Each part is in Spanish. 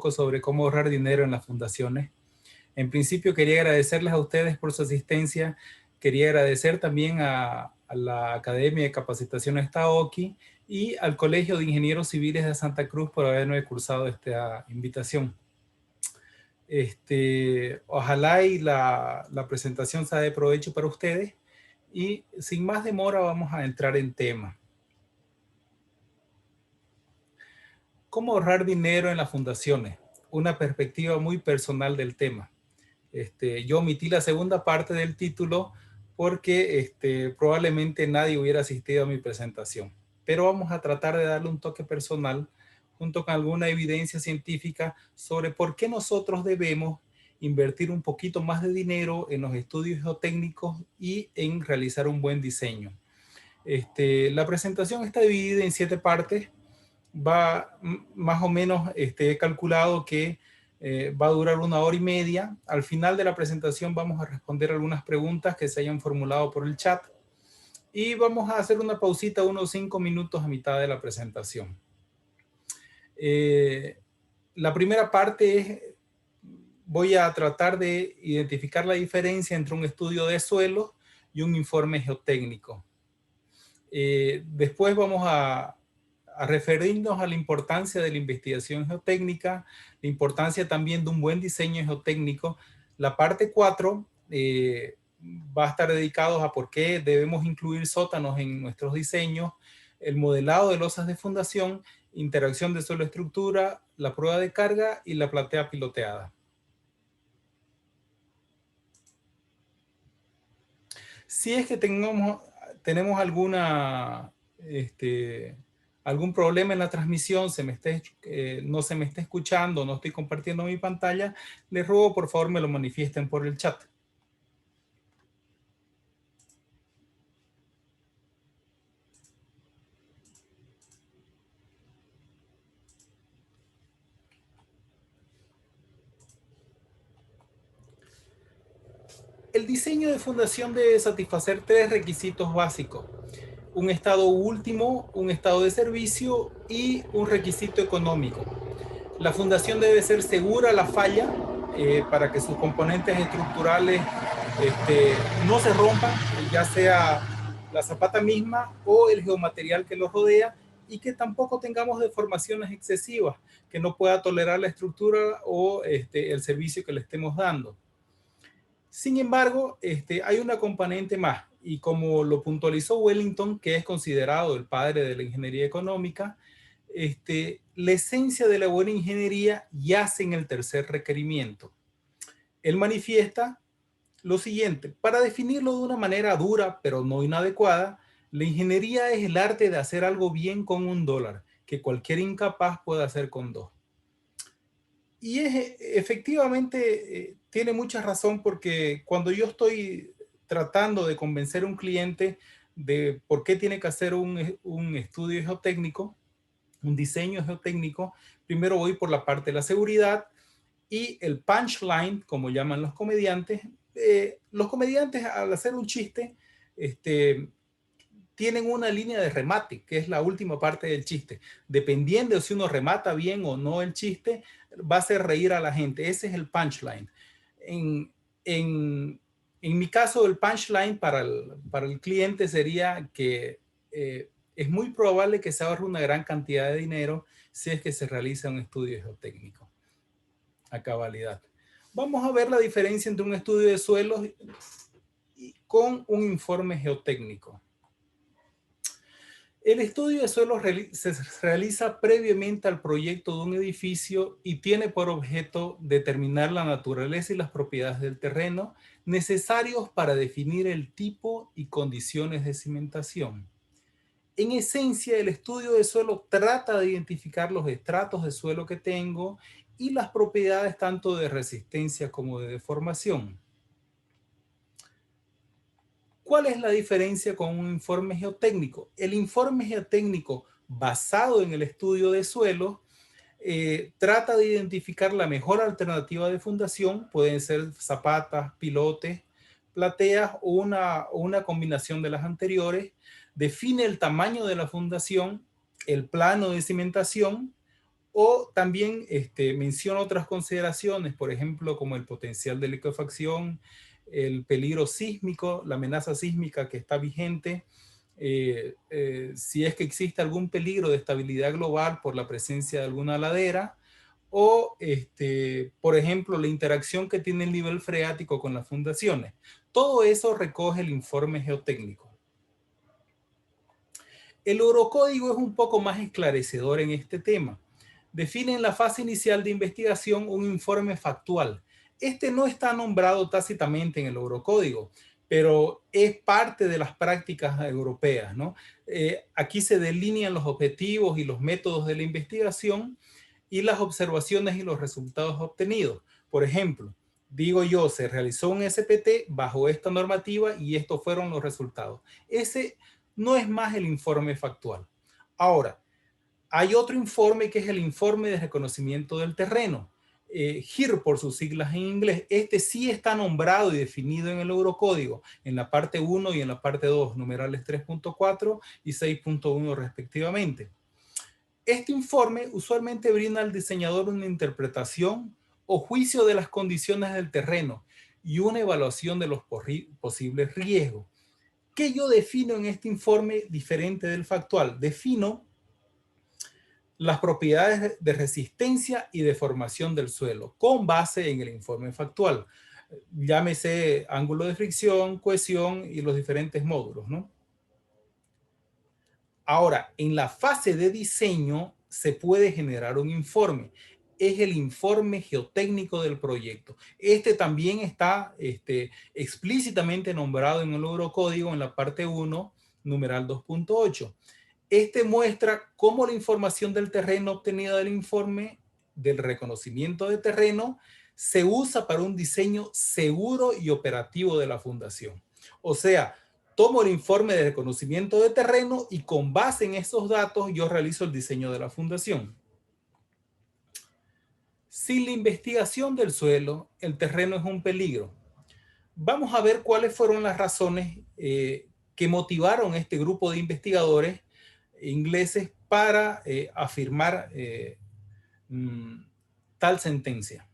poco sobre cómo ahorrar dinero en las fundaciones. En principio quería agradecerles a ustedes por su asistencia. Quería agradecer también a la Academia de Capacitación Estaoki y al Colegio de Ingenieros Civiles de Santa Cruz por haberme cursado esta invitación. Ojalá y la presentación sea de provecho para ustedes. Y sin más demora vamos a entrar en tema. ¿Cómo ahorrar dinero en las fundaciones? Una perspectiva muy personal del tema. Yo omití la segunda parte del título porque probablemente nadie hubiera asistido a mi presentación. Pero vamos a tratar de darle un toque personal junto con alguna evidencia científica sobre por qué nosotros debemos invertir un poquito más de dinero en los estudios geotécnicos y en realizar un buen diseño. La presentación está dividida en 7 partes. Va más o menos, he calculado que va a durar 1 hora y media. Al final de la presentación vamos a responder algunas preguntas que se hayan formulado por el chat y vamos a hacer una pausita, unos 5 minutos a mitad de la presentación. La primera parte es, voy a tratar de identificar la diferencia entre un estudio de suelos y un informe geotécnico. Después vamos a referirnos a la importancia de la investigación geotécnica, la importancia también de un buen diseño geotécnico. La parte 4 va a estar dedicada a por qué debemos incluir sótanos en nuestros diseños, el modelado de losas de fundación, interacción de suelo-estructura, la prueba de carga y la platea piloteada. Si es que tenemos algún problema en la transmisión, no se me está escuchando, no estoy compartiendo mi pantalla, les ruego por favor me lo manifiesten por el chat. El diseño de fundación debe satisfacer 3 requisitos básicos: un estado último, un estado de servicio y un requisito económico. La fundación debe ser segura a la falla para que sus componentes estructurales no se rompan, ya sea la zapata misma o el geomaterial que lo rodea, y que tampoco tengamos deformaciones excesivas que no pueda tolerar la estructura o el servicio que le estemos dando. Sin embargo, hay una componente más, y como lo puntualizó Wellington, que es considerado el padre de la ingeniería económica, la esencia de la buena ingeniería yace en el tercer requerimiento. Él manifiesta lo siguiente: para definirlo de una manera dura pero no inadecuada, la ingeniería es el arte de hacer algo bien con $1 que cualquier incapaz puede hacer con 2. Y efectivamente tiene mucha razón, porque cuando yo estoy tratando de convencer a un cliente de por qué tiene que hacer un estudio geotécnico, un diseño geotécnico, primero voy por la parte de la seguridad y el punchline, como llaman los comediantes. Los comediantes, al hacer un chiste, tienen una línea de remate, que es la última parte del chiste. Dependiendo de si uno remata bien o no el chiste, va a hacer reír a la gente. Ese es el punchline. En mi caso, el punchline para el cliente sería que es muy probable que se ahorre una gran cantidad de dinero si es que se realiza un estudio geotécnico a cabalidad. Vamos a ver la diferencia entre un estudio de suelos con un informe geotécnico. El estudio de suelos se realiza previamente al proyecto de un edificio y tiene por objeto determinar la naturaleza y las propiedades del terreno necesarios para definir el tipo y condiciones de cimentación. En esencia, el estudio de suelo trata de identificar los estratos de suelo que tengo y las propiedades tanto de resistencia como de deformación. ¿Cuál es la diferencia con un informe geotécnico? El informe geotécnico, basado en el estudio de suelo, trata de identificar la mejor alternativa de fundación. Pueden ser zapatas, pilotes, plateas o una combinación de las anteriores. Define el tamaño de la fundación, el plano de cimentación, O también menciona otras consideraciones, por ejemplo, como el potencial de liquefacción, el peligro sísmico, la amenaza sísmica que está vigente, si es que existe algún peligro de estabilidad global por la presencia de alguna ladera, o, por ejemplo, la interacción que tiene el nivel freático con las fundaciones. Todo eso recoge el informe geotécnico. El Eurocódigo es un poco más esclarecedor en este tema. Define en la fase inicial de investigación un informe factual. Este no está nombrado tácitamente en el Eurocódigo, pero es parte de las prácticas europeas, ¿no? Aquí se delinean los objetivos y los métodos de la investigación y las observaciones y los resultados obtenidos. Por ejemplo, digo yo, se realizó un SPT bajo esta normativa y estos fueron los resultados. Ese no es más el informe factual. Ahora, hay otro informe que es el informe de reconocimiento del terreno. HIR por sus siglas en inglés. Este sí está nombrado y definido en el Eurocódigo, en la parte 1 y en la parte 2, numerales 3.4 y 6.1 respectivamente. Este informe usualmente brinda al diseñador una interpretación o juicio de las condiciones del terreno y una evaluación de los posibles riesgos. ¿Qué yo defino en este informe diferente del factual? Defino las propiedades de resistencia y deformación del suelo con base en el informe factual. Llámese ángulo de fricción, cohesión y los diferentes módulos, ¿no? Ahora, en la fase de diseño se puede generar un informe. Es el informe geotécnico del proyecto. Este también está explícitamente nombrado en el Eurocódigo en la parte 1, numeral 2.8. Este muestra cómo la información del terreno obtenida del informe del reconocimiento de terreno se usa para un diseño seguro y operativo de la fundación. O sea, tomo el informe de reconocimiento de terreno y con base en esos datos yo realizo el diseño de la fundación. Sin la investigación del suelo, el terreno es un peligro. Vamos a ver cuáles fueron las razones que motivaron a este grupo de investigadores ingleses para afirmar tal sentencia.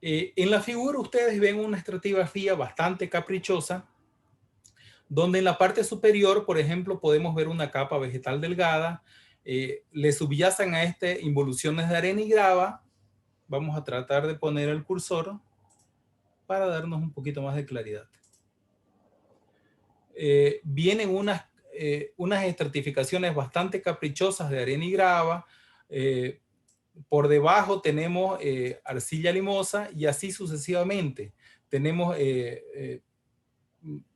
En la figura ustedes ven una estratigrafía bastante caprichosa, donde en la parte superior, por ejemplo, podemos ver una capa vegetal delgada, le subyacen a involuciones de arena y grava. Vamos a tratar de poner el cursor para darnos un poquito más de claridad. Vienen unas estratificaciones bastante caprichosas de arena y grava. Por debajo tenemos arcilla limosa y así sucesivamente. Tenemos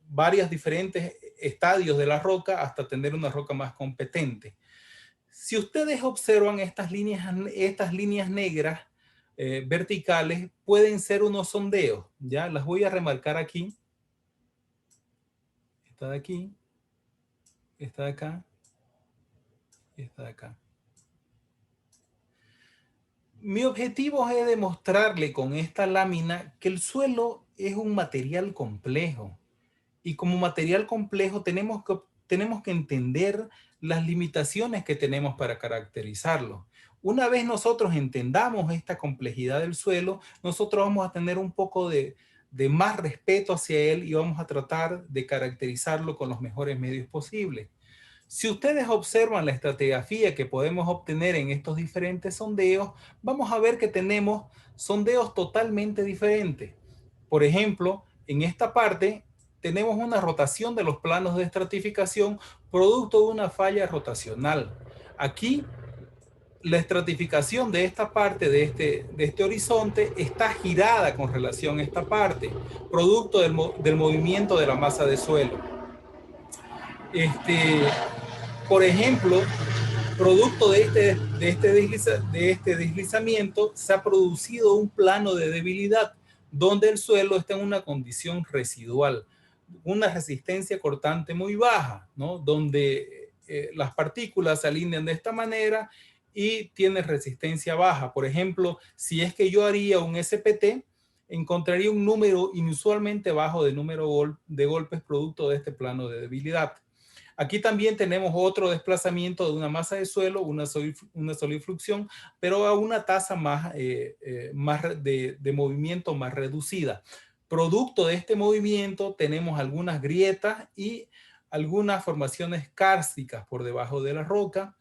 varios diferentes estadios de la roca hasta tener una roca más competente. Si ustedes observan estas líneas negras verticales, pueden ser unos sondeos. Ya las voy a remarcar aquí. Esta de aquí, esta de acá, esta de acá. Mi objetivo es demostrarle con esta lámina que el suelo es un material complejo. Y como material complejo tenemos que entender las limitaciones que tenemos para caracterizarlo. Una vez nosotros entendamos esta complejidad del suelo, nosotros vamos a tener un poco de más respeto hacia él y vamos a tratar de caracterizarlo con los mejores medios posibles. Si ustedes observan la estratigrafía que podemos obtener en estos diferentes sondeos, vamos a ver que tenemos sondeos totalmente diferentes. Por ejemplo, en esta parte tenemos una rotación de los planos de estratificación producto de una falla rotacional. Aquí la estratificación de esta parte de este horizonte está girada con relación a esta parte, producto del movimiento de la masa de suelo. Por ejemplo, producto de este deslizamiento, se ha producido un plano de debilidad donde el suelo está en una condición residual, una resistencia cortante muy baja, ¿no? Donde las partículas se alinean de esta manera y tiene resistencia baja. Por ejemplo, si es que yo haría un SPT, encontraría un número inusualmente bajo de número de golpes producto de este plano de debilidad. Aquí también tenemos otro desplazamiento de una masa de suelo, una solifluxión, pero a una tasa más de movimiento más reducida. Producto de este movimiento tenemos algunas grietas y algunas formaciones kársticas por debajo de la roca.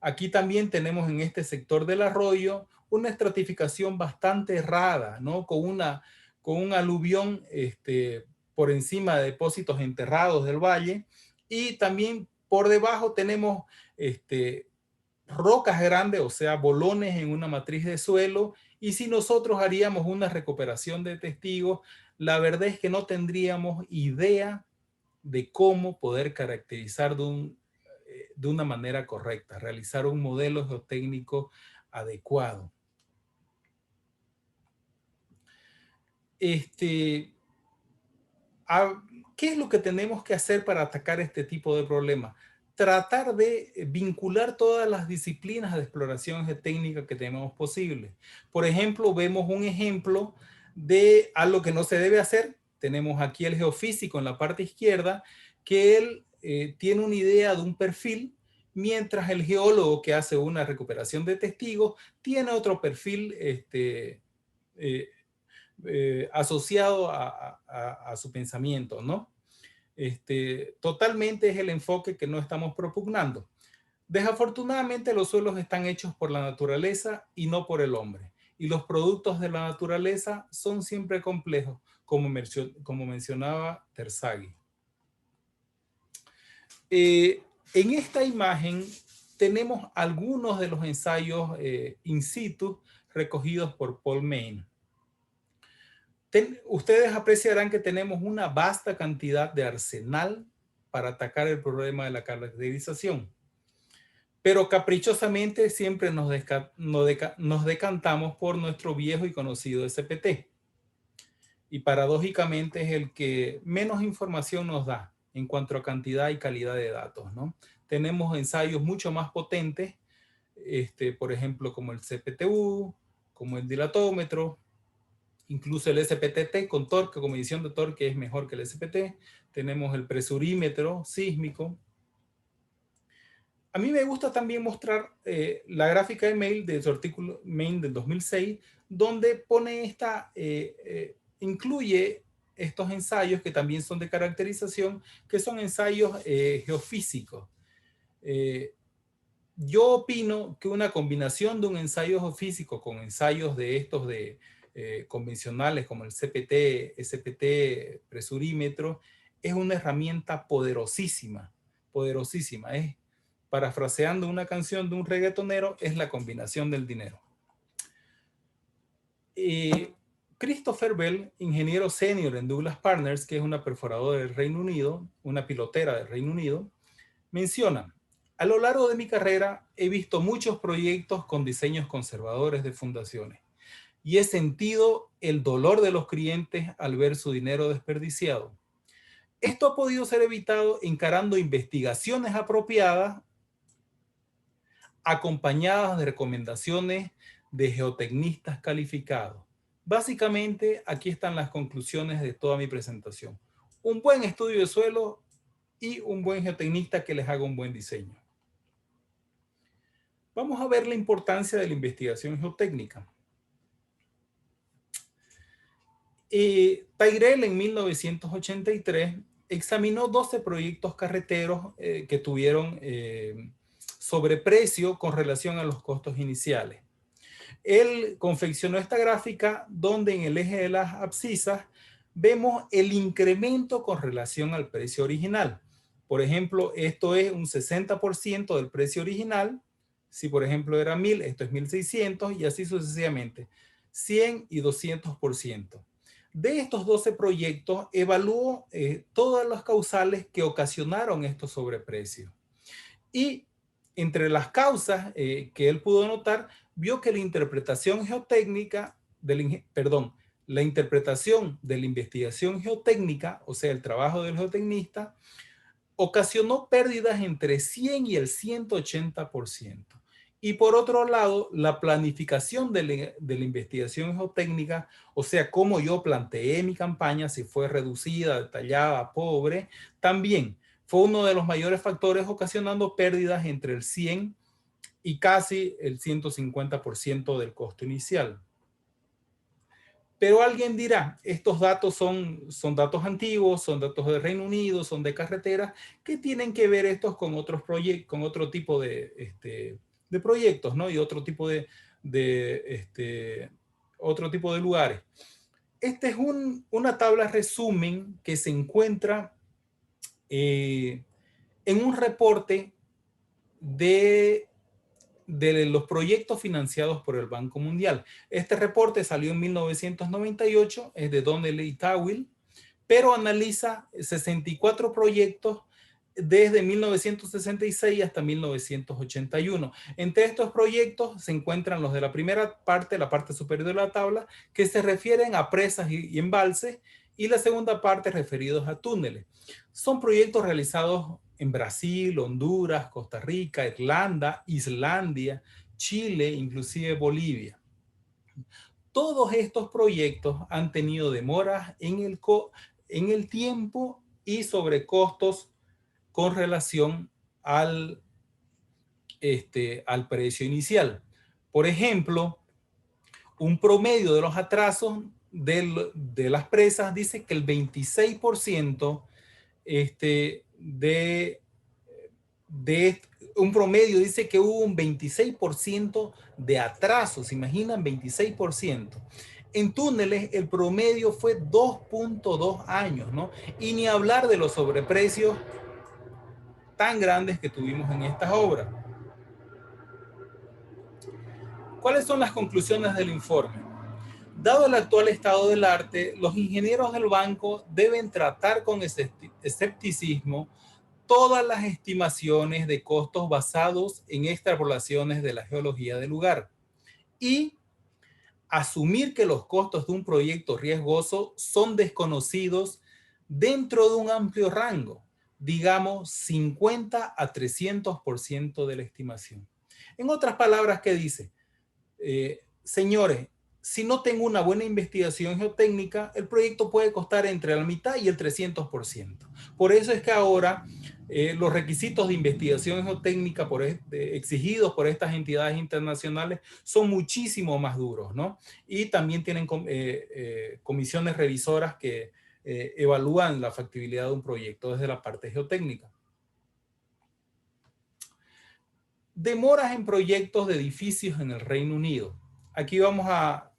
Aquí también tenemos en este sector del arroyo una estratificación bastante errada, ¿no? Con un aluvión por encima de depósitos enterrados del valle, y también por debajo tenemos rocas grandes, o sea, bolones en una matriz de suelo, y si nosotros haríamos una recuperación de testigos, la verdad es que no tendríamos idea de cómo poder caracterizar de una manera correcta, realizar un modelo geotécnico adecuado. ¿Qué es lo que tenemos que hacer para atacar este tipo de problemas? Tratar de vincular todas las disciplinas de exploración geotécnica que tenemos posible. Por ejemplo, vemos un ejemplo de algo que no se debe hacer. Tenemos aquí el geofísico en la parte izquierda, que él tiene una idea de un perfil, mientras el geólogo que hace una recuperación de testigos tiene otro perfil eh, asociado a su pensamiento, ¿no? Totalmente es el enfoque que no estamos propugnando. Desafortunadamente los suelos están hechos por la naturaleza y no por el hombre. Y los productos de la naturaleza son siempre complejos, como mencionaba Terzaghi. En esta imagen tenemos algunos de los ensayos in situ recogidos por Paul Main. Ustedes apreciarán que tenemos una vasta cantidad de arsenal para atacar el problema de la caracterización. Pero caprichosamente siempre nos decantamos por nuestro viejo y conocido SPT. Y paradójicamente es el que menos información nos da en cuanto a cantidad y calidad de datos, ¿no? Tenemos ensayos mucho más potentes, por ejemplo, como el CPTU, como el dilatómetro, incluso el SPTT con torque, con medición de torque es mejor que el SPT. Tenemos el presurímetro sísmico. A mí me gusta también mostrar la gráfica de Main de su artículo Main del 2006, donde pone incluye estos ensayos que también son de caracterización, que son ensayos geofísicos. Yo opino que una combinación de un ensayo geofísico con ensayos de estos convencionales como el CPT, SPT, presurímetro, es una herramienta poderosísima, poderosísima. Parafraseando una canción de un reggaetonero, es la combinación del dinero. Christopher Bell, ingeniero senior en Douglas Partners, que es una perforadora del Reino Unido, una pilotera del Reino Unido, menciona: a lo largo de mi carrera he visto muchos proyectos con diseños conservadores de fundaciones y he sentido el dolor de los clientes al ver su dinero desperdiciado. Esto ha podido ser evitado encarando investigaciones apropiadas acompañadas de recomendaciones de geotecnistas calificados. Básicamente, aquí están las conclusiones de toda mi presentación. Un buen estudio de suelo y un buen geotecnista que les haga un buen diseño. Vamos a ver la importancia de la investigación geotécnica. Tyrell en 1983 examinó 12 proyectos carreteros que tuvieron sobreprecio con relación a los costos iniciales. Él confeccionó esta gráfica donde en el eje de las abscisas vemos el incremento con relación al precio original. Por ejemplo, esto es un 60% del precio original. Si por ejemplo era 1000, esto es 1600 y así sucesivamente. 100 y 200%. De estos 12 proyectos, evaluó todas las causales que ocasionaron estos sobreprecios. Y entre las causas que él pudo notar, vio que la interpretación geotécnica, la interpretación de la investigación geotécnica, o sea, el trabajo del geotecnista, ocasionó pérdidas entre 100 y el 180%. Y por otro lado, la planificación de la investigación geotécnica, o sea, cómo yo planteé mi campaña, si fue reducida, detallada, pobre, también fue uno de los mayores factores ocasionando pérdidas entre el 100 y casi el 150% del costo inicial. Pero alguien dirá, estos datos son datos antiguos, son datos del Reino Unido, son de carreteras, ¿qué tienen que ver estos con otros proyectos, con otro tipo de proyectos, ¿no? Y otro tipo otro tipo de lugares? Esta es una tabla resumen que se encuentra en un reporte de los proyectos financiados por el Banco Mundial. Este reporte salió en 1998, es de Donnelly y Tawil, pero analiza 64 proyectos desde 1966 hasta 1981. Entre estos proyectos se encuentran los de la primera parte, la parte superior de la tabla, que se refieren a presas y embalses, y la segunda parte referidos a túneles. Son proyectos realizados en Brasil, Honduras, Costa Rica, Irlanda, Islandia, Chile, inclusive Bolivia. Todos estos proyectos han tenido demoras en el tiempo y sobrecostos con relación al precio inicial. Por ejemplo, un promedio de los atrasos de las presas dice que el 26% un promedio dice que hubo un 26% de atrasos, ¿se imaginan? 26%. En túneles el promedio fue 2.2 años, ¿no? Y ni hablar de los sobreprecios tan grandes que tuvimos en estas obras. ¿Cuáles son las conclusiones del informe? Dado el actual estado del arte, los ingenieros del banco deben tratar con escepticismo todas las estimaciones de costos basados en extrapolaciones de la geología del lugar y asumir que los costos de un proyecto riesgoso son desconocidos dentro de un amplio rango, digamos 50 a 300% de la estimación. En otras palabras, ¿qué dice? Señores, si no tengo una buena investigación geotécnica, el proyecto puede costar entre la mitad y el 300%. Por eso es que ahora los requisitos de investigación geotécnica exigidos por estas entidades internacionales son muchísimo más duros, ¿no? Y también tienen comisiones revisoras que evalúan la factibilidad de un proyecto desde la parte geotécnica. Demoras en proyectos de edificios en el Reino Unido. Aquí vamos a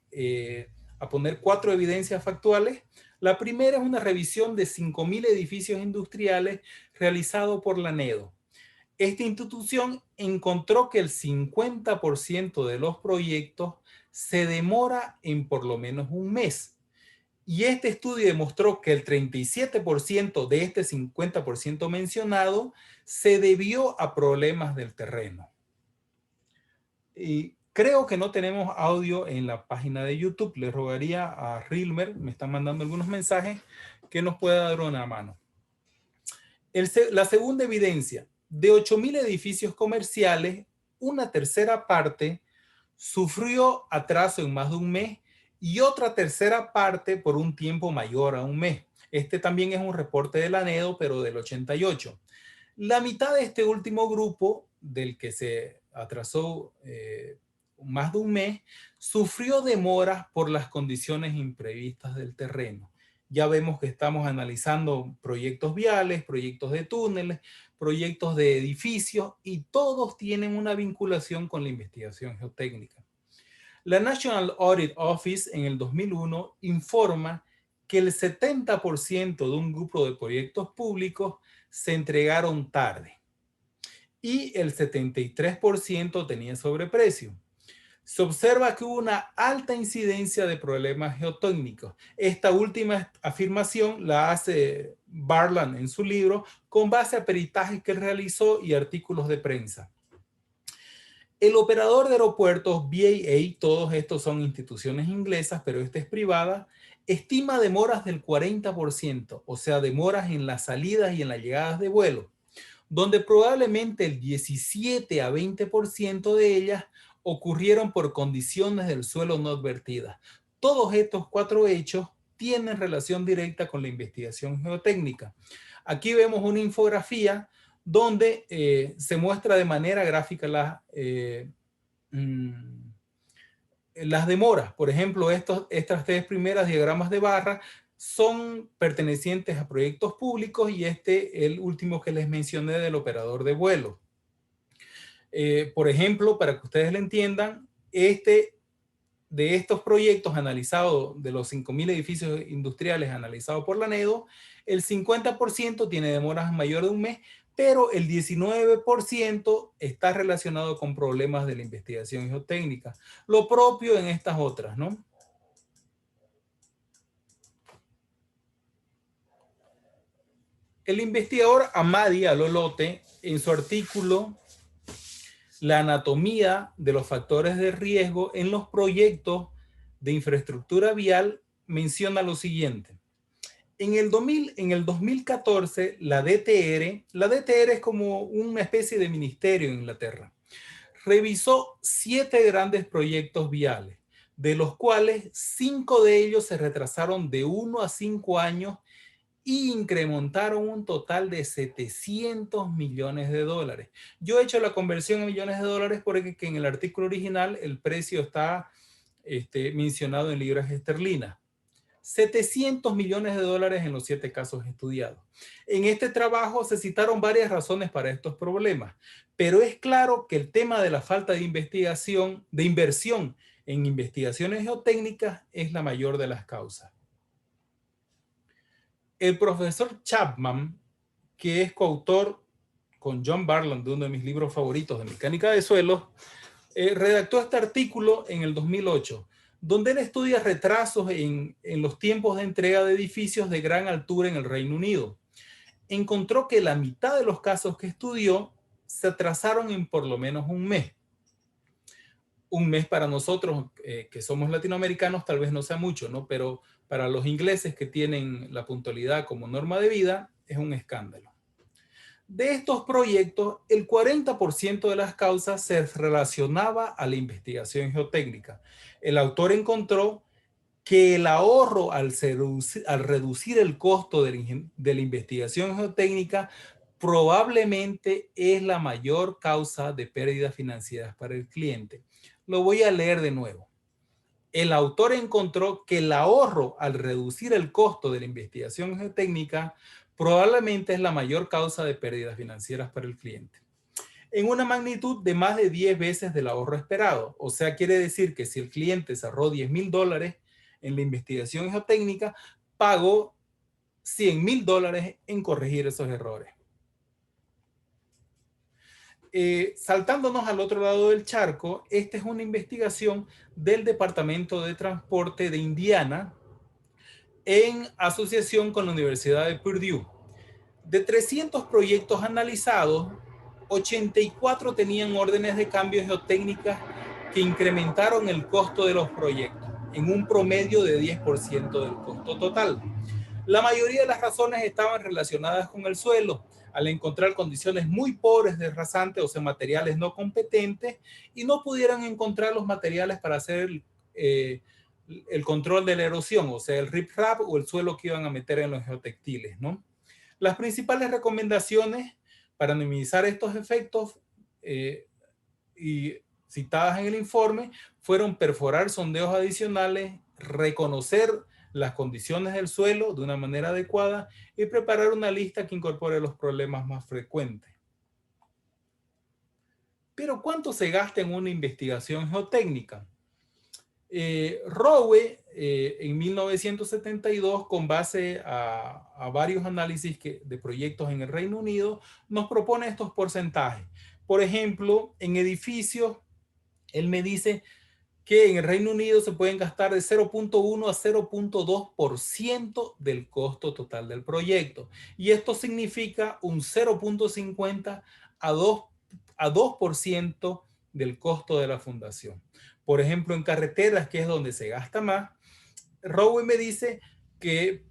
poner 4 evidencias factuales. La primera es una revisión de 5.000 edificios industriales realizado por la NEDO. Esta institución encontró que el 50% de los proyectos se demora en por lo menos un mes. Y este estudio demostró que el 37% de este 50% mencionado se debió a problemas del terreno. Y creo que no tenemos audio en la página de YouTube. Le rogaría a Rilmer, me están mandando algunos mensajes, que nos pueda dar una mano. La segunda evidencia, de 8.000 edificios comerciales, una tercera parte sufrió atraso en más de un mes y otra tercera parte por un tiempo mayor a un mes. Este también es un reporte de la NEDO, pero del 88. La mitad de este último grupo, del que se atrasó más de un mes, sufrió demoras por las condiciones imprevistas del terreno. Ya vemos que estamos analizando proyectos viales, proyectos de túneles, proyectos de edificios, y todos tienen una vinculación con la investigación geotécnica. La National Audit Office en el 2001 informa que el 70% de un grupo de proyectos públicos se entregaron tarde y el 73% tenía sobreprecio. Se observa que hubo una alta incidencia de problemas geotécnicos. Esta última afirmación la hace Barland en su libro con base a peritajes que realizó y artículos de prensa. El operador de aeropuertos BAA, todos estos son instituciones inglesas, pero esta es privada, estima demoras del 40%, o sea, demoras en las salidas y en las llegadas de vuelo, donde probablemente el 17 a 20% de ellas ocurrieron por condiciones del suelo no advertidas. Todos estos 4 hechos tienen relación directa con la investigación geotécnica. Aquí vemos una infografía donde se muestra de manera gráfica las demoras. Por ejemplo, estas tres primeras diagramas de barra son pertenecientes a proyectos públicos y el último que les mencioné del operador de vuelo. Por ejemplo, para que ustedes lo entiendan, de estos proyectos analizados, de los 5.000 edificios industriales analizados por la NEDO, el 50% tiene demoras mayor de un mes, pero el 19% está relacionado con problemas de la investigación geotécnica. Lo propio en estas otras, ¿no? El investigador Amadi Alolote, en su artículo La anatomía de los factores de riesgo en los proyectos de infraestructura vial, menciona lo siguiente. En el 2014, la DTR es como una especie de ministerio en Inglaterra, revisó 7 grandes proyectos viales, de los cuales 5 de ellos se retrasaron de 1 a 5 años y incrementaron un total de 700 millones de dólares. Yo he hecho la conversión a millones de dólares porque en el artículo original el precio está mencionado en libras esterlinas. 700 millones de dólares en los 7 casos estudiados. En este trabajo se citaron varias razones para estos problemas, pero es claro que el tema de la falta de inversión en investigaciones geotécnicas es la mayor de las causas. El profesor Chapman, que es coautor con John Barland de uno de mis libros favoritos de mecánica de suelos, redactó este artículo en el 2008, donde él estudia retrasos en los tiempos de entrega de edificios de gran altura en el Reino Unido. Encontró que la mitad de los casos que estudió se atrasaron en por lo menos un mes. Un mes para nosotros, que somos latinoamericanos, tal vez no sea mucho, ¿no? Pero para los ingleses que tienen la puntualidad como norma de vida, es un escándalo. De estos proyectos, el 40% de las causas se relacionaba a la investigación geotécnica. El autor encontró que el ahorro al reducir el costo de la investigación geotécnica probablemente es la mayor causa de pérdidas financieras para el cliente. Lo voy a leer de nuevo. El autor encontró que el ahorro al reducir el costo de la investigación geotécnica probablemente es la mayor causa de pérdidas financieras para el cliente, en una magnitud de más de 10 veces del ahorro esperado. O sea, quiere decir que si el cliente se ahorró $10,000 en la investigación geotécnica, pagó $100,000 en corregir esos errores. Saltándonos al otro lado del charco, esta es una investigación del Departamento de Transporte de Indiana en asociación con la Universidad de Purdue. De 300 proyectos analizados, 84 tenían órdenes de cambio geotécnicas que incrementaron el costo de los proyectos en un promedio de 10% del costo total. La mayoría de las razones estaban relacionadas con el suelo, al encontrar condiciones muy pobres de rasante, o sea, materiales no competentes, y no pudieran encontrar los materiales para hacer el control de la erosión, o sea, el riprap o el suelo que iban a meter en los geotextiles, ¿no? Las principales recomendaciones para minimizar estos efectos y citadas en el informe fueron perforar sondeos adicionales, reconocer las condiciones del suelo de una manera adecuada y preparar una lista que incorpore los problemas más frecuentes. Pero ¿cuánto se gasta en una investigación geotécnica? Rowe, en 1972, con base a varios análisis de proyectos en el Reino Unido, nos propone estos porcentajes. Por ejemplo, en edificios, él me dice que en el Reino Unido se pueden gastar de 0.1 a 0.2% del costo total del proyecto. Y esto significa un 0.50 a 2% del costo de la fundación. Por ejemplo, en carreteras, que es donde se gasta más, Rowe me dice que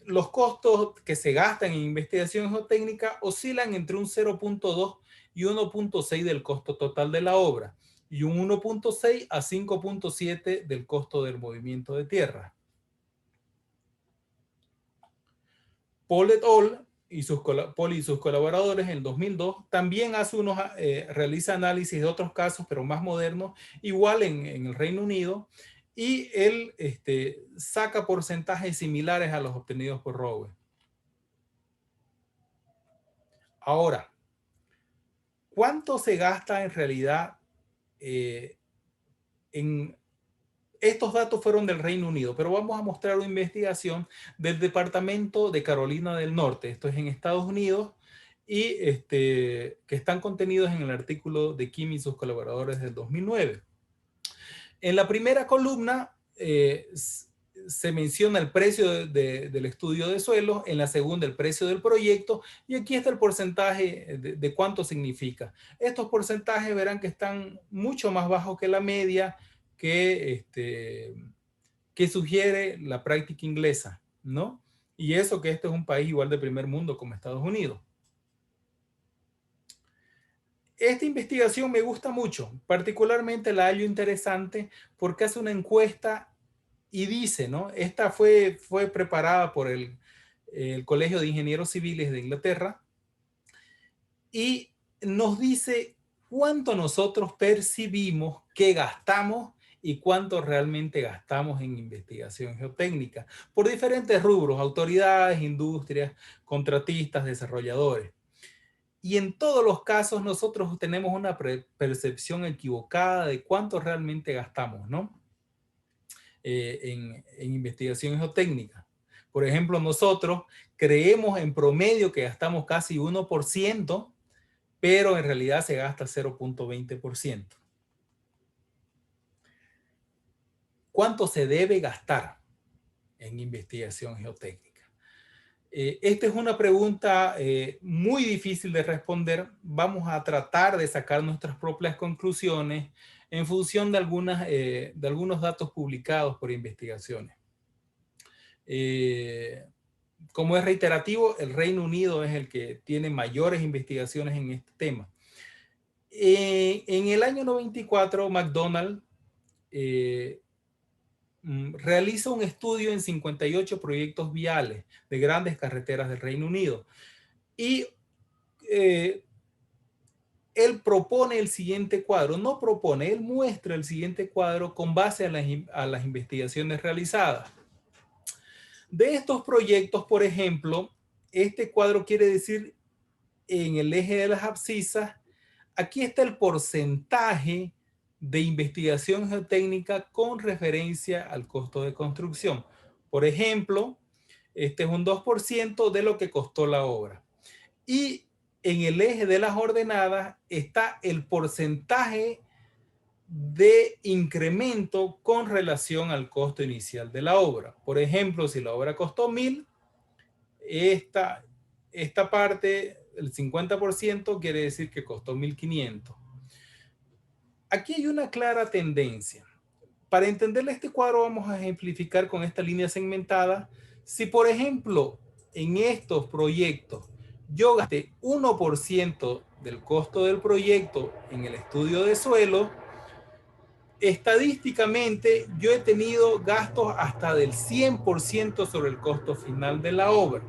los costos que se gastan en investigación geotécnica oscilan entre un 0.2 y 1.6 del costo total de la obra y un 1.6 a 5.7 del costo del movimiento de tierra. Paul et al. Poli y sus colaboradores en el 2002, también realiza análisis de otros casos, pero más modernos, igual en el Reino Unido, y él saca porcentajes similares a los obtenidos por Rowe. Ahora, ¿cuánto se gasta en realidad en... Estos datos fueron del Reino Unido, pero vamos a mostrar una investigación del Departamento de Carolina del Norte, esto es en Estados Unidos, y que están contenidos en el artículo de Kim y sus colaboradores del 2009. En la primera columna se menciona el precio del estudio de suelos, en la segunda el precio del proyecto, y aquí está el porcentaje de cuánto significa. Estos porcentajes verán que están mucho más bajos que la media que sugiere la práctica inglesa, ¿no? Y eso que este es un país igual de primer mundo como Estados Unidos. Esta investigación me gusta mucho, particularmente la hallo interesante porque hace una encuesta y dice, ¿no? Esta fue preparada por el Colegio de Ingenieros Civiles de Inglaterra y nos dice cuánto nosotros percibimos que gastamos y cuánto realmente gastamos en investigación geotécnica por diferentes rubros, autoridades, industrias, contratistas, desarrolladores. Y en todos los casos nosotros tenemos una percepción equivocada de cuánto realmente gastamos, ¿no? En investigación geotécnica. Por ejemplo, nosotros creemos en promedio que gastamos casi 1%, pero en realidad se gasta 0.20%. ¿Cuánto se debe gastar en investigación geotécnica? Esta es una pregunta muy difícil de responder. Vamos a tratar de sacar nuestras propias conclusiones en función de algunos datos publicados por investigaciones. Como es reiterativo, el Reino Unido es el que tiene mayores investigaciones en este tema. En el año 94, McDonald realiza un estudio en 58 proyectos viales de grandes carreteras del Reino Unido. Y él propone el siguiente cuadro, no propone, él muestra el siguiente cuadro con base a las investigaciones realizadas. De estos proyectos, por ejemplo, este cuadro quiere decir en el eje de las abscisas, aquí está el porcentaje de investigación geotécnica con referencia al costo de construcción. Por ejemplo, este es un 2% de lo que costó la obra. Y en el eje de las ordenadas está el porcentaje de incremento con relación al costo inicial de la obra. Por ejemplo, si la obra costó 1.000, esta parte, el 50%, quiere decir que costó 1.500. Aquí hay una clara tendencia. Para entender este cuadro vamos a ejemplificar con esta línea segmentada. Si, por ejemplo, en estos proyectos yo gasté 1% del costo del proyecto en el estudio de suelo, estadísticamente yo he tenido gastos hasta del 100% sobre el costo final de la obra.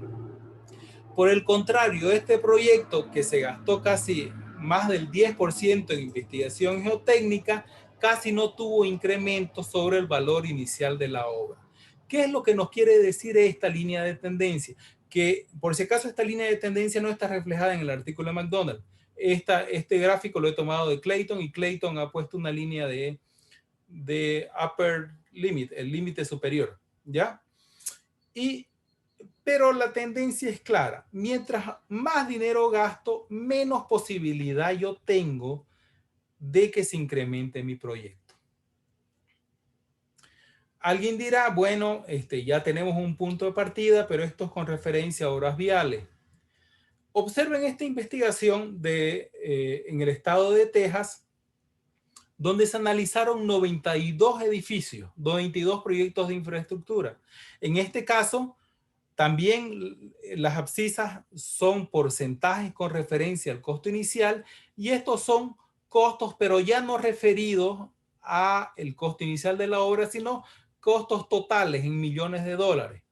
Por el contrario, este proyecto que se gastó casi más del 10% en investigación geotécnica, casi no tuvo incremento sobre el valor inicial de la obra. ¿Qué es lo que nos quiere decir esta línea de tendencia? Que por si acaso esta línea de tendencia no está reflejada en el artículo de McDonald. Este gráfico lo he tomado de Clayton y Clayton ha puesto una línea de upper limit, el límite superior, ¿ya? Pero la tendencia es clara. Mientras más dinero gasto, menos posibilidad yo tengo de que se incremente mi proyecto. Alguien dirá, bueno, ya tenemos un punto de partida, pero esto es con referencia a obras viales. Observen esta investigación en el estado de Texas, donde se analizaron 92 edificios, 92 proyectos de infraestructura. En este caso, también las abscisas son porcentajes con referencia al costo inicial y estos son costos, pero ya no referidos al costo inicial de la obra, sino costos totales en millones de dólares.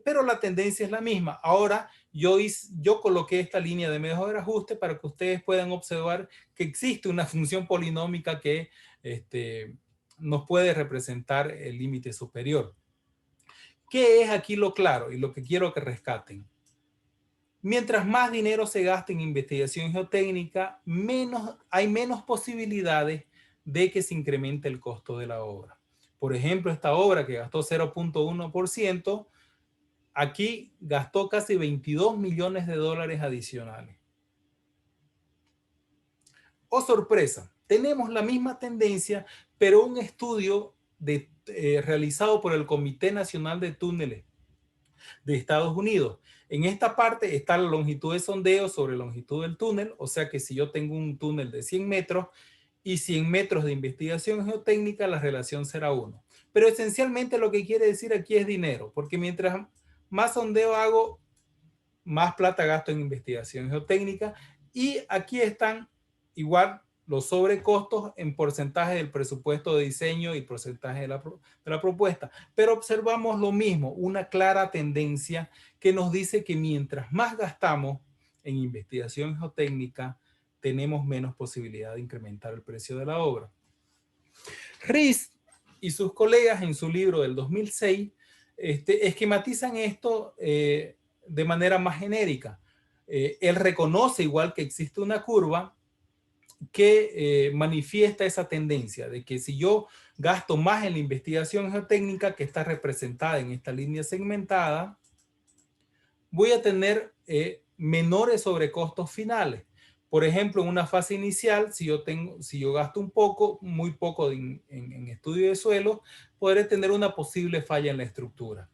Pero la tendencia es la misma. Ahora yo coloqué esta línea de mejor ajuste para que ustedes puedan observar que existe una función polinómica que nos puede representar el límite superior. ¿Qué es aquí lo claro y lo que quiero que rescaten? Mientras más dinero se gaste en investigación geotécnica, hay menos posibilidades de que se incremente el costo de la obra. Por ejemplo, esta obra que gastó 0.1%, aquí gastó casi 22 millones de dólares adicionales. Oh, sorpresa, tenemos la misma tendencia, pero un estudio realizado por el Comité Nacional de Túneles de Estados Unidos. En esta parte está la longitud de sondeo sobre la longitud del túnel, o sea que si yo tengo un túnel de 100 metros y 100 metros de investigación geotécnica, la relación será 1. Pero esencialmente lo que quiere decir aquí es dinero, porque mientras más sondeo hago, más plata gasto en investigación geotécnica, y aquí están igual los sobrecostos en porcentaje del presupuesto de diseño y porcentaje de la propuesta. Pero observamos lo mismo, una clara tendencia que nos dice que mientras más gastamos en investigación geotécnica, tenemos menos posibilidad de incrementar el precio de la obra. Ries y sus colegas en su libro del 2006 esquematizan esto de manera más genérica. Él reconoce igual que existe una curva que manifiesta esa tendencia de que si yo gasto más en la investigación geotécnica, que está representada en esta línea segmentada, voy a tener menores sobrecostos finales. Por ejemplo, en una fase inicial, si yo gasto muy poco en estudio de suelo, podré tener una posible falla en la estructura.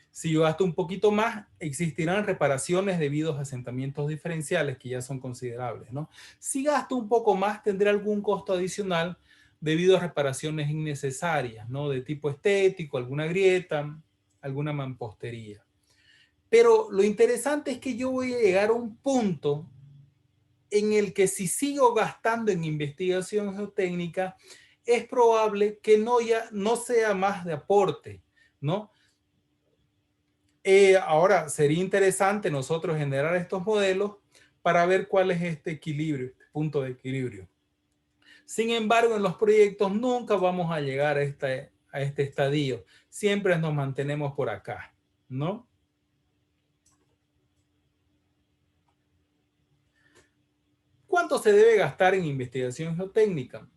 Si yo gasto un poquito más, existirán reparaciones debido a asentamientos diferenciales que ya son considerables, ¿no? Si gasto un poco más, tendré algún costo adicional debido a reparaciones innecesarias, ¿no? De tipo estético, alguna grieta, alguna mampostería. Pero lo interesante es que yo voy a llegar a un punto en el que si sigo gastando en investigación geotécnica, es probable que no sea más de aporte, ¿no? Ahora, sería interesante nosotros generar estos modelos para ver cuál es este equilibrio, este punto de equilibrio. Sin embargo, en los proyectos nunca vamos a llegar a este estadio. Siempre nos mantenemos por acá, ¿no? ¿Cuánto se debe gastar en investigación geotécnica?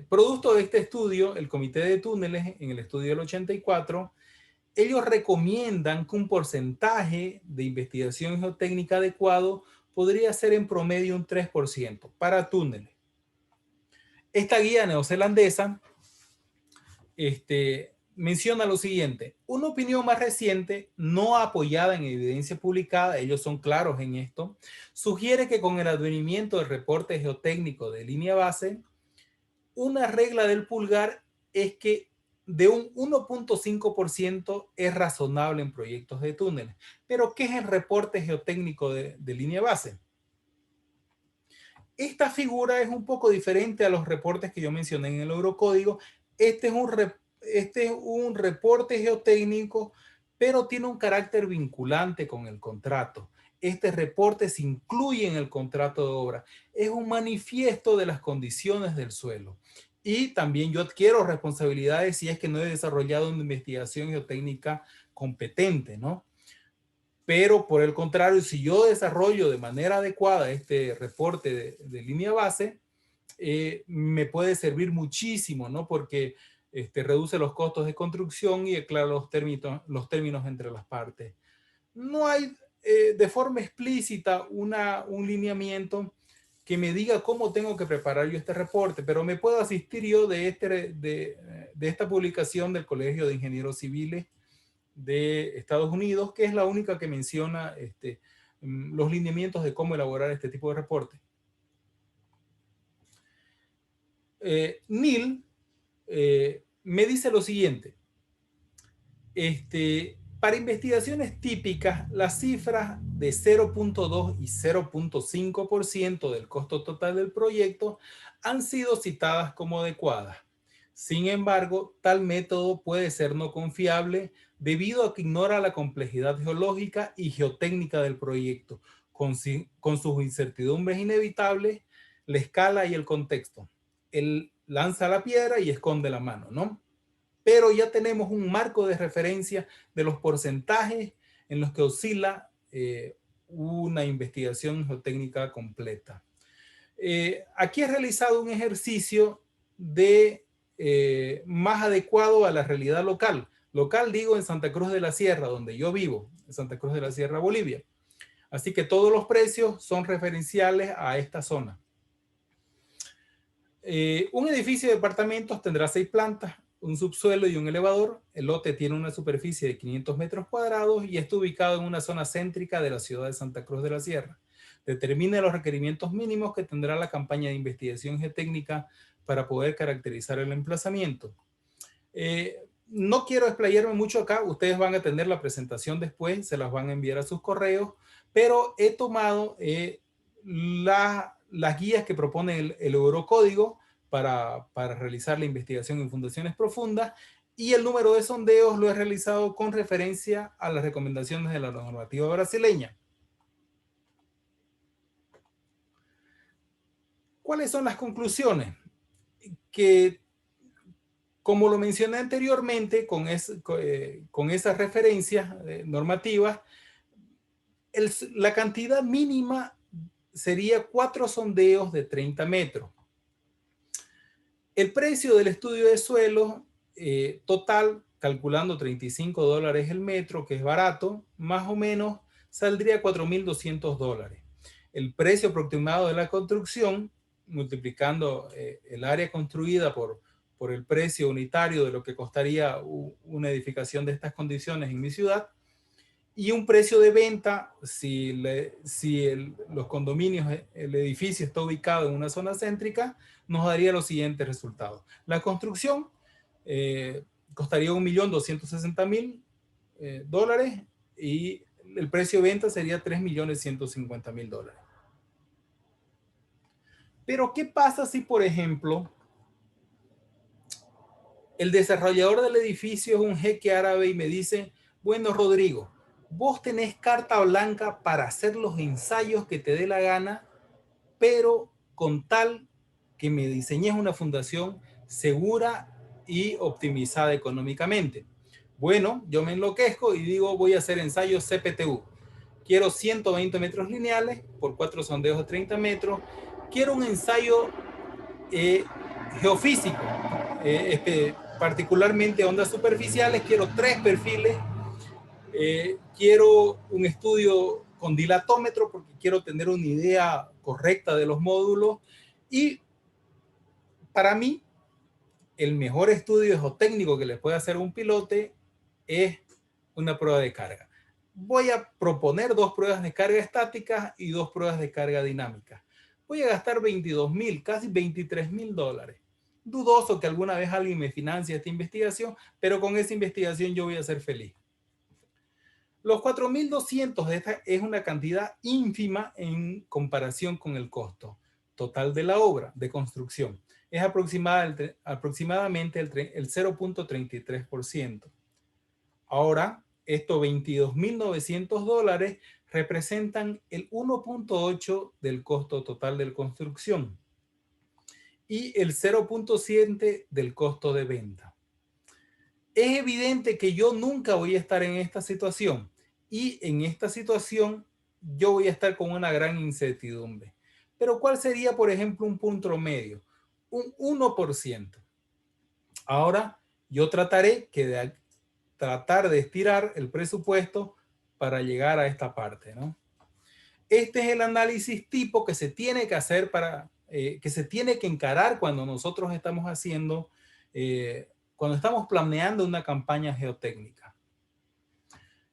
Producto de este estudio, el Comité de Túneles, en el estudio del 84, ellos recomiendan que un porcentaje de investigación geotécnica adecuado podría ser en promedio un 3% para túneles. Esta guía neozelandesa menciona lo siguiente: una opinión más reciente, no apoyada en evidencia publicada, ellos son claros en esto, sugiere que con el advenimiento del reporte geotécnico de línea base, una regla del pulgar es que de un 1.5% es razonable en proyectos de túneles. Pero, ¿qué es el reporte geotécnico de línea base? Esta figura es un poco diferente a los reportes que yo mencioné en el Eurocódigo. Este es un reporte geotécnico, pero tiene un carácter vinculante con el contrato. Este reporte se incluye en el contrato de obra. Es un manifiesto de las condiciones del suelo. Y también yo adquiero responsabilidades si es que no he desarrollado una investigación geotécnica competente, ¿no? Pero por el contrario, si yo desarrollo de manera adecuada este reporte de línea base, me puede servir muchísimo, ¿no? Porque reduce los costos de construcción y aclara los términos entre las partes. No hay de forma explícita un lineamiento que me diga cómo tengo que preparar yo este reporte, pero me puedo asistir yo de esta publicación del Colegio de Ingenieros Civiles de Estados Unidos, que es la única que menciona los lineamientos de cómo elaborar este tipo de reporte. Neil me dice lo siguiente: para investigaciones típicas, las cifras de 0.2 y 0.5% del costo total del proyecto han sido citadas como adecuadas. Sin embargo, tal método puede ser no confiable debido a que ignora la complejidad geológica y geotécnica del proyecto, con sus incertidumbres inevitables, la escala y el contexto. Él lanza la piedra y esconde la mano, ¿no? Pero ya tenemos un marco de referencia de los porcentajes en los que oscila una investigación geotécnica completa. Aquí he realizado un ejercicio de más adecuado a la realidad local. Local digo en Santa Cruz de la Sierra, donde yo vivo, en Santa Cruz de la Sierra, Bolivia. Así que todos los precios son referenciales a esta zona. Un edificio de departamentos tendrá 6 plantas, un subsuelo y un elevador. El lote tiene una superficie de 500 metros cuadrados y está ubicado en una zona céntrica de la ciudad de Santa Cruz de la Sierra. Determine los requerimientos mínimos que tendrá la campaña de investigación geotécnica para poder caracterizar el emplazamiento. No quiero explayarme mucho acá, ustedes van a tener la presentación después, se las van a enviar a sus correos, pero he tomado las guías que propone el Eurocódigo para realizar la investigación en fundaciones profundas, y el número de sondeos lo he realizado con referencia a las recomendaciones de la normativa brasileña. ¿Cuáles son las conclusiones? Que, como lo mencioné anteriormente, con esas referencias normativas, la cantidad mínima sería 4 sondeos de 30 metros. El precio del estudio de suelo total, calculando $35 el metro, que es barato, más o menos saldría $4.200. El precio aproximado de la construcción, multiplicando el área construida por el precio unitario de lo que costaría una edificación de estas condiciones en mi ciudad, y un precio de venta si los condominios, el edificio está ubicado en una zona céntrica, nos daría los siguientes resultados. La construcción costaría $1.260.000 y el precio de venta sería $3.150.000. Pero ¿qué pasa si, por ejemplo, el desarrollador del edificio es un jeque árabe y me dice: bueno, Rodrigo, vos tenés carta blanca para hacer los ensayos que te dé la gana, pero con tal que me diseñes una fundación segura y optimizada económicamente? Bueno, yo me enloquezco y digo: voy a hacer ensayos CPTU. Quiero 120 metros lineales por 4 sondeos de 30 metros. Quiero un ensayo geofísico, particularmente ondas superficiales. Quiero 3 perfiles. Quiero un estudio con dilatómetro porque quiero tener una idea correcta de los módulos. Y para mí, el mejor estudio geotécnico que le puede hacer un pilote es una prueba de carga. Voy a proponer 2 pruebas de carga estáticas y 2 pruebas de carga dinámica. Voy a gastar $22.000, casi $23.000. Dudoso que alguna vez alguien me financie esta investigación, pero con esa investigación yo voy a ser feliz. Los 4.200 de esta es una cantidad ínfima en comparación con el costo total de la obra de construcción. Es aproximadamente el 0.33%. Ahora, estos $22.900 representan el 1.8 del costo total de construcción y el 0.7 del costo de venta. Es evidente que yo nunca voy a estar en esta situación, y en esta situación yo voy a estar con una gran incertidumbre. Pero ¿cuál sería, por ejemplo, un punto medio? Un 1%. Ahora, yo trataré de estirar el presupuesto para llegar a esta parte, ¿no? Este es el análisis tipo que se tiene que hacer que se tiene que encarar cuando nosotros estamos cuando estamos planeando una campaña geotécnica.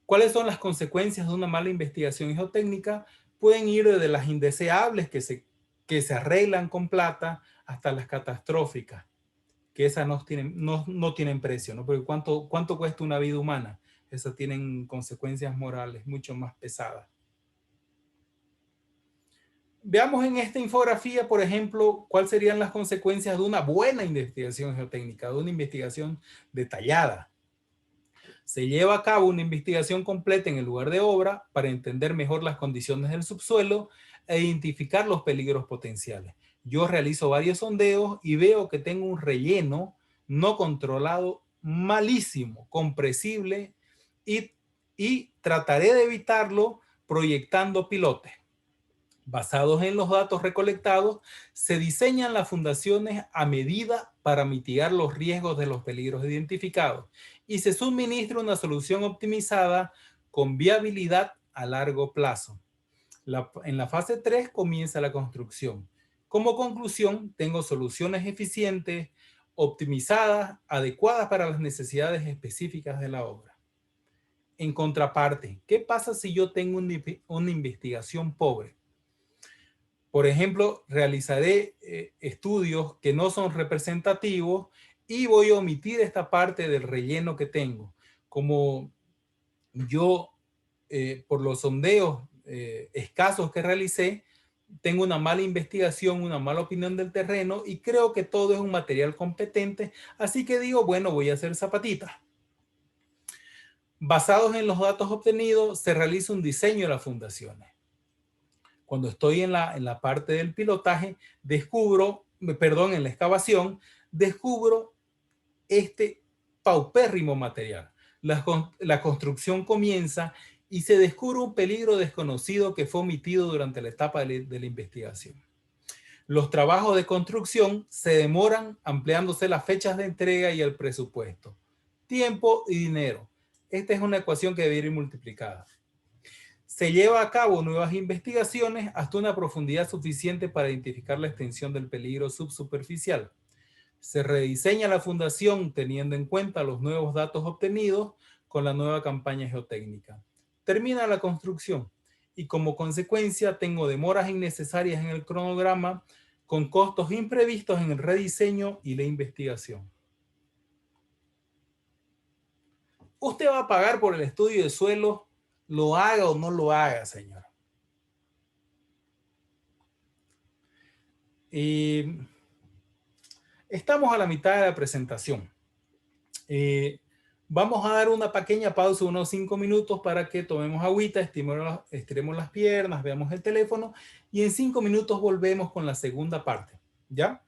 ¿Cuáles son las consecuencias de una mala investigación geotécnica? Pueden ir desde las indeseables que se arreglan con plata hasta las catastróficas, que esas no tienen precio, ¿no? Porque ¿cuánto cuesta una vida humana? Esas tienen consecuencias morales mucho más pesadas. Veamos en esta infografía, por ejemplo, cuáles serían las consecuencias de una buena investigación geotécnica, de una investigación detallada. Se lleva a cabo una investigación completa en el lugar de obra para entender mejor las condiciones del subsuelo e identificar los peligros potenciales. Yo realizo varios sondeos y veo que tengo un relleno no controlado malísimo, compresible y, y trataré de evitarlo proyectando pilotes. Basados en los datos recolectados, se diseñan las fundaciones a medida para mitigar los riesgos de los peligros identificados y se suministra una solución optimizada con viabilidad a largo plazo. En la fase 3 comienza la construcción. Como conclusión, tengo soluciones eficientes, optimizadas, adecuadas para las necesidades específicas de la obra. En contraparte, ¿qué pasa si yo tengo una investigación pobre? Por ejemplo, realizaré estudios que no son representativos y voy a omitir esta parte del relleno que tengo. Como yo, por los sondeos escasos que realicé, tengo una mala investigación, una mala opinión del terreno y creo que todo es un material competente, así que digo, bueno, voy a hacer zapatitas. Basados en los datos obtenidos, se realiza un diseño de las fundaciones. Cuando estoy en la parte del pilotaje, en la excavación, descubro este paupérrimo material. La construcción comienza y se descubre un peligro desconocido que fue omitido durante la etapa de la investigación. Los trabajos de construcción se demoran ampliándose las fechas de entrega y el presupuesto. Tiempo y dinero. Esta es una ecuación que debe ir multiplicada. Se lleva a cabo nuevas investigaciones hasta una profundidad suficiente para identificar la extensión del peligro subsuperficial. Se rediseña la fundación teniendo en cuenta los nuevos datos obtenidos con la nueva campaña geotécnica. Termina la construcción y como consecuencia tengo demoras innecesarias en el cronograma con costos imprevistos en el rediseño y la investigación. Usted va a pagar por el estudio de suelo, lo haga o no lo haga, señor. Estamos a la mitad de la presentación. Vamos a dar una pequeña pausa, unos 5 minutos para que tomemos agüita, estiremos las piernas, veamos el teléfono y en 5 minutos volvemos con la segunda parte. ¿Ya?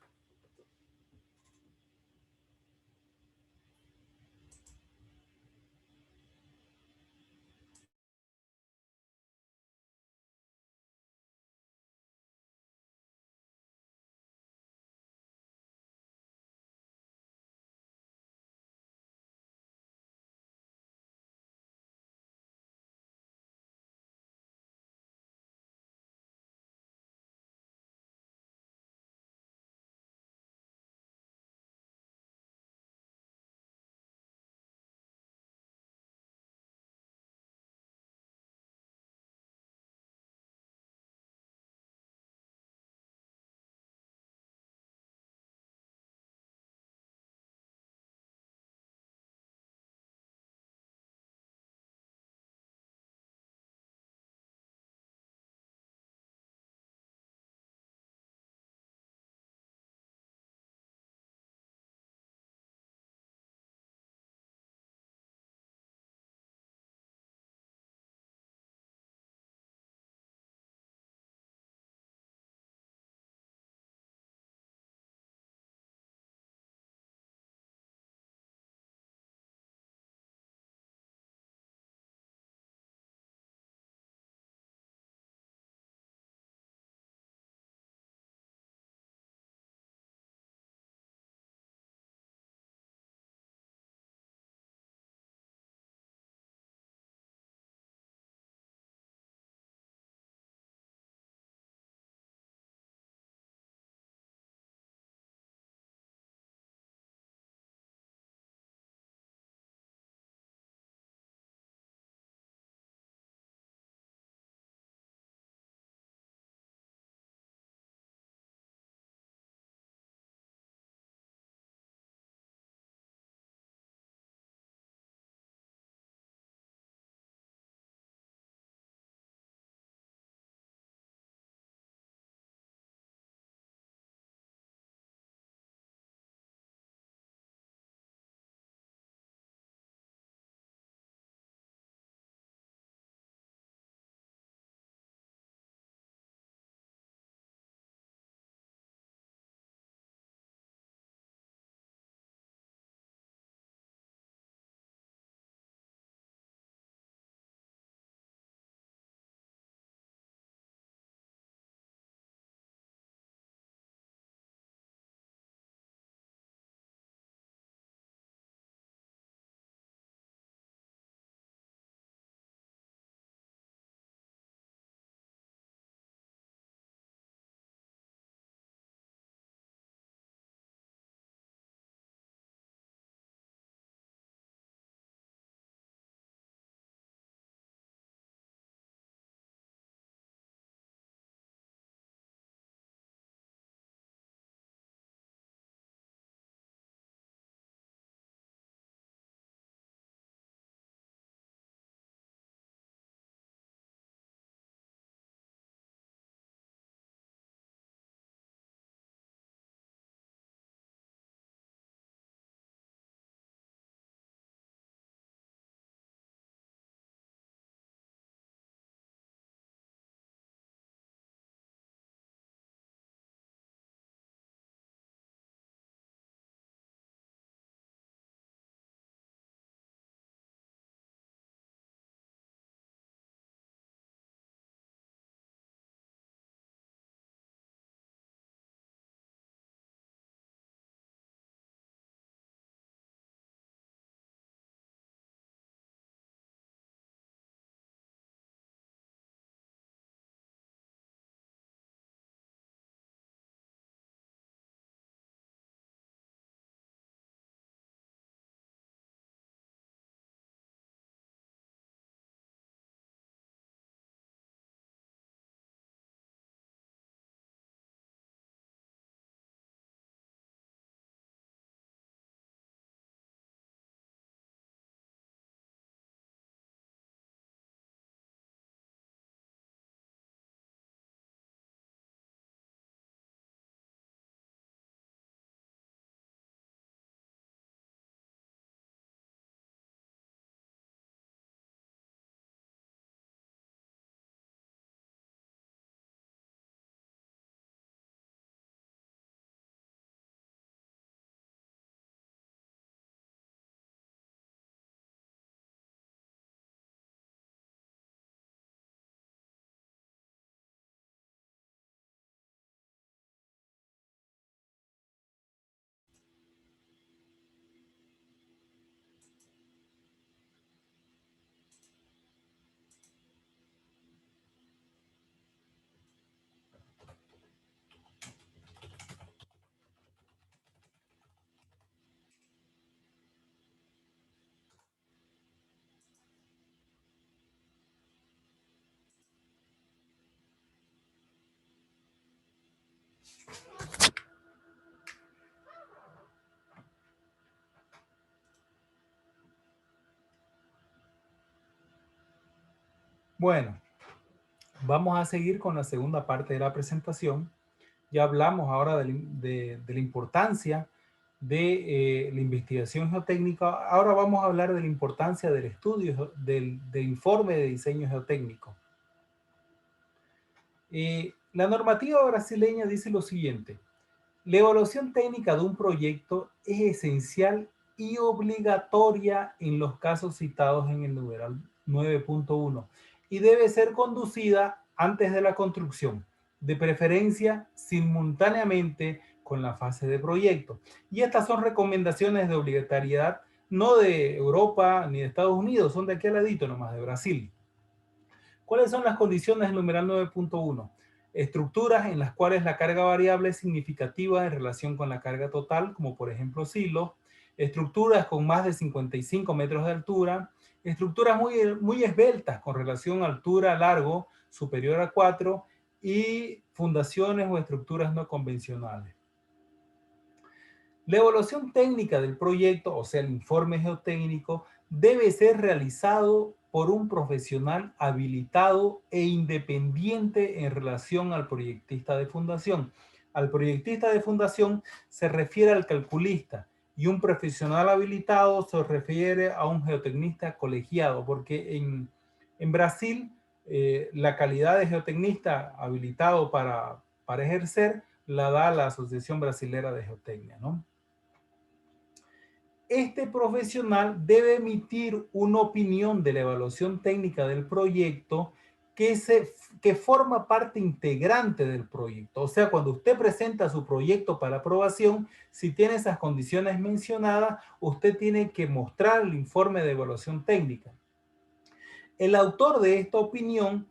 Bueno, vamos a seguir con la segunda parte de la presentación. Ya hablamos ahora de la importancia de la investigación geotécnica. Ahora vamos a hablar de la importancia del estudio, del informe de diseño geotécnico. La normativa brasileña dice lo siguiente: la evaluación técnica de un proyecto es esencial y obligatoria en los casos citados en el numeral 9.1 y debe ser conducida antes de la construcción, de preferencia simultáneamente con la fase de proyecto. Y estas son recomendaciones de obligatoriedad no de Europa ni de Estados Unidos, son de aquí al ladito nomás, de Brasil. ¿Cuáles son las condiciones del numeral 9.1? Estructuras en las cuales la carga variable es significativa en relación con la carga total, como por ejemplo silos, estructuras con más de 55 metros de altura, estructuras muy esbeltas con relación altura-largo superior a 4 y fundaciones o estructuras no convencionales. La evaluación técnica del proyecto, o sea, el informe geotécnico, debe ser realizado por un profesional habilitado e independiente en relación al proyectista de fundación. Al proyectista de fundación se refiere al calculista y un profesional habilitado se refiere a un geotecnista colegiado, porque en Brasil la calidad de geotecnista habilitado para ejercer la da la Asociación Brasilera de Geotecnia, ¿no? Este profesional debe emitir una opinión de la evaluación técnica del proyecto que forma parte integrante del proyecto. O sea, cuando usted presenta su proyecto para aprobación, si tiene esas condiciones mencionadas, usted tiene que mostrar el informe de evaluación técnica. El autor de esta opinión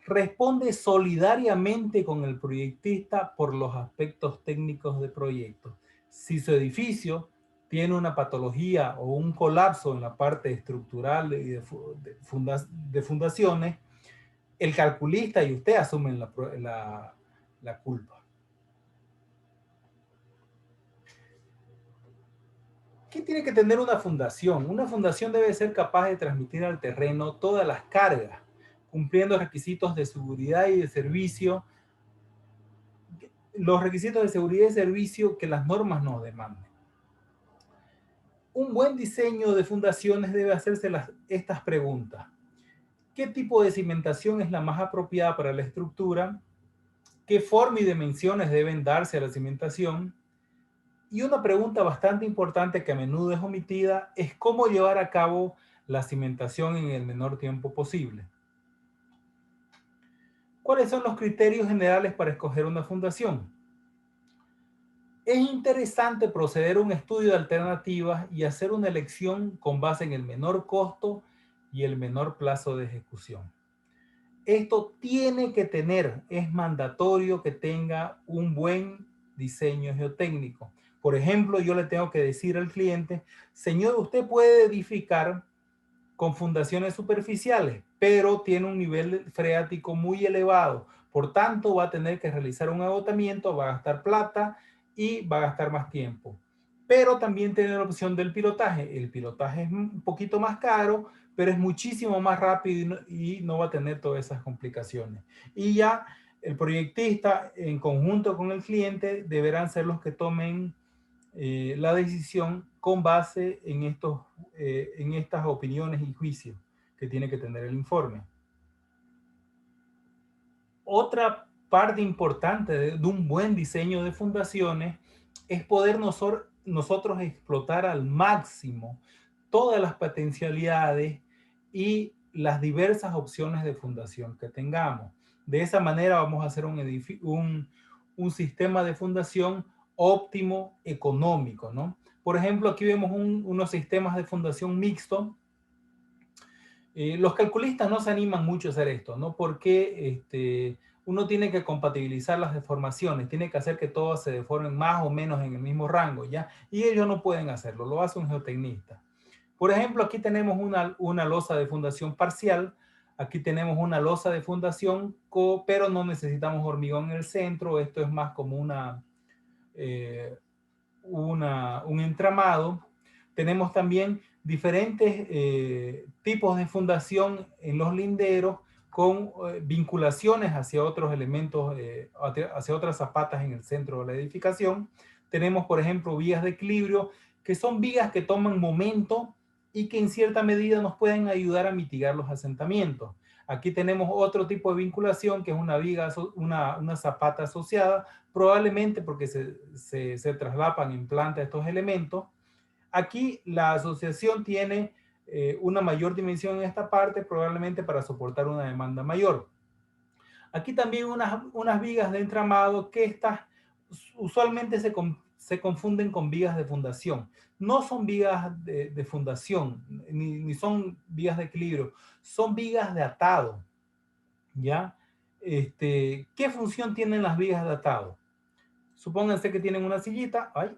responde solidariamente con el proyectista por los aspectos técnicos del proyecto. Si su edificio tiene una patología o un colapso en la parte estructural y de fundaciones, el calculista y usted asumen la culpa. ¿Qué tiene que tener una fundación? Una fundación debe ser capaz de transmitir al terreno todas las cargas, cumpliendo requisitos de seguridad y de servicio, los requisitos de seguridad y servicio que las normas nos demanden. Un buen diseño de fundaciones debe hacerse estas preguntas. ¿Qué tipo de cimentación es la más apropiada para la estructura? ¿Qué forma y dimensiones deben darse a la cimentación? Y una pregunta bastante importante que a menudo es omitida es cómo llevar a cabo la cimentación en el menor tiempo posible. ¿Cuáles son los criterios generales para escoger una fundación? Es interesante proceder a un estudio de alternativas y hacer una elección con base en el menor costo y el menor plazo de ejecución. Esto tiene que tener, es mandatorio que tenga un buen diseño geotécnico. Por ejemplo, yo le tengo que decir al cliente, señor, usted puede edificar con fundaciones superficiales, pero tiene un nivel freático muy elevado. Por tanto, va a tener que realizar un agotamiento, va a gastar plata y va a gastar más tiempo. Pero también tiene la opción del pilotaje. El pilotaje es un poquito más caro, pero es muchísimo más rápido y no va a tener todas esas complicaciones. Y ya el proyectista, en conjunto con el cliente, deberán ser los que tomen la decisión con base en estas opiniones y juicios que tiene que tener el informe. Otra parte importante de un buen diseño de fundaciones es poder nosotros explotar al máximo todas las potencialidades y las diversas opciones de fundación que tengamos. De esa manera vamos a hacer un sistema de fundación óptimo económico, ¿no? Por ejemplo, aquí vemos unos sistemas de fundación mixto. Los calculistas no se animan mucho a hacer esto, ¿no? Porque uno tiene que compatibilizar las deformaciones, tiene que hacer que todas se deformen más o menos en el mismo rango, ¿ya? Y ellos no pueden hacerlo, lo hace un geotecnista. Por ejemplo, aquí tenemos una losa de fundación parcial, aquí tenemos una losa de fundación, pero no necesitamos hormigón en el centro, esto es más como un entramado. Tenemos también diferentes tipos de fundación en los linderos con vinculaciones hacia otros elementos, hacia otras zapatas en el centro de la edificación. Tenemos, por ejemplo, vigas de equilibrio, que son vigas que toman momento y que en cierta medida nos pueden ayudar a mitigar los asentamientos. Aquí tenemos otro tipo de vinculación, que es una viga, una zapata asociada, probablemente porque se traslapan en planta estos elementos. Aquí la asociación tiene una mayor dimensión en esta parte, probablemente para soportar una demanda mayor. Aquí también unas vigas de entramado, que estas usualmente se confunden con vigas de fundación. No son vigas de fundación, ni son vigas de equilibrio, son vigas de atado, ¿ya? ¿Qué función tienen las vigas de atado? Supónganse que tienen una sillita. ¡Ay!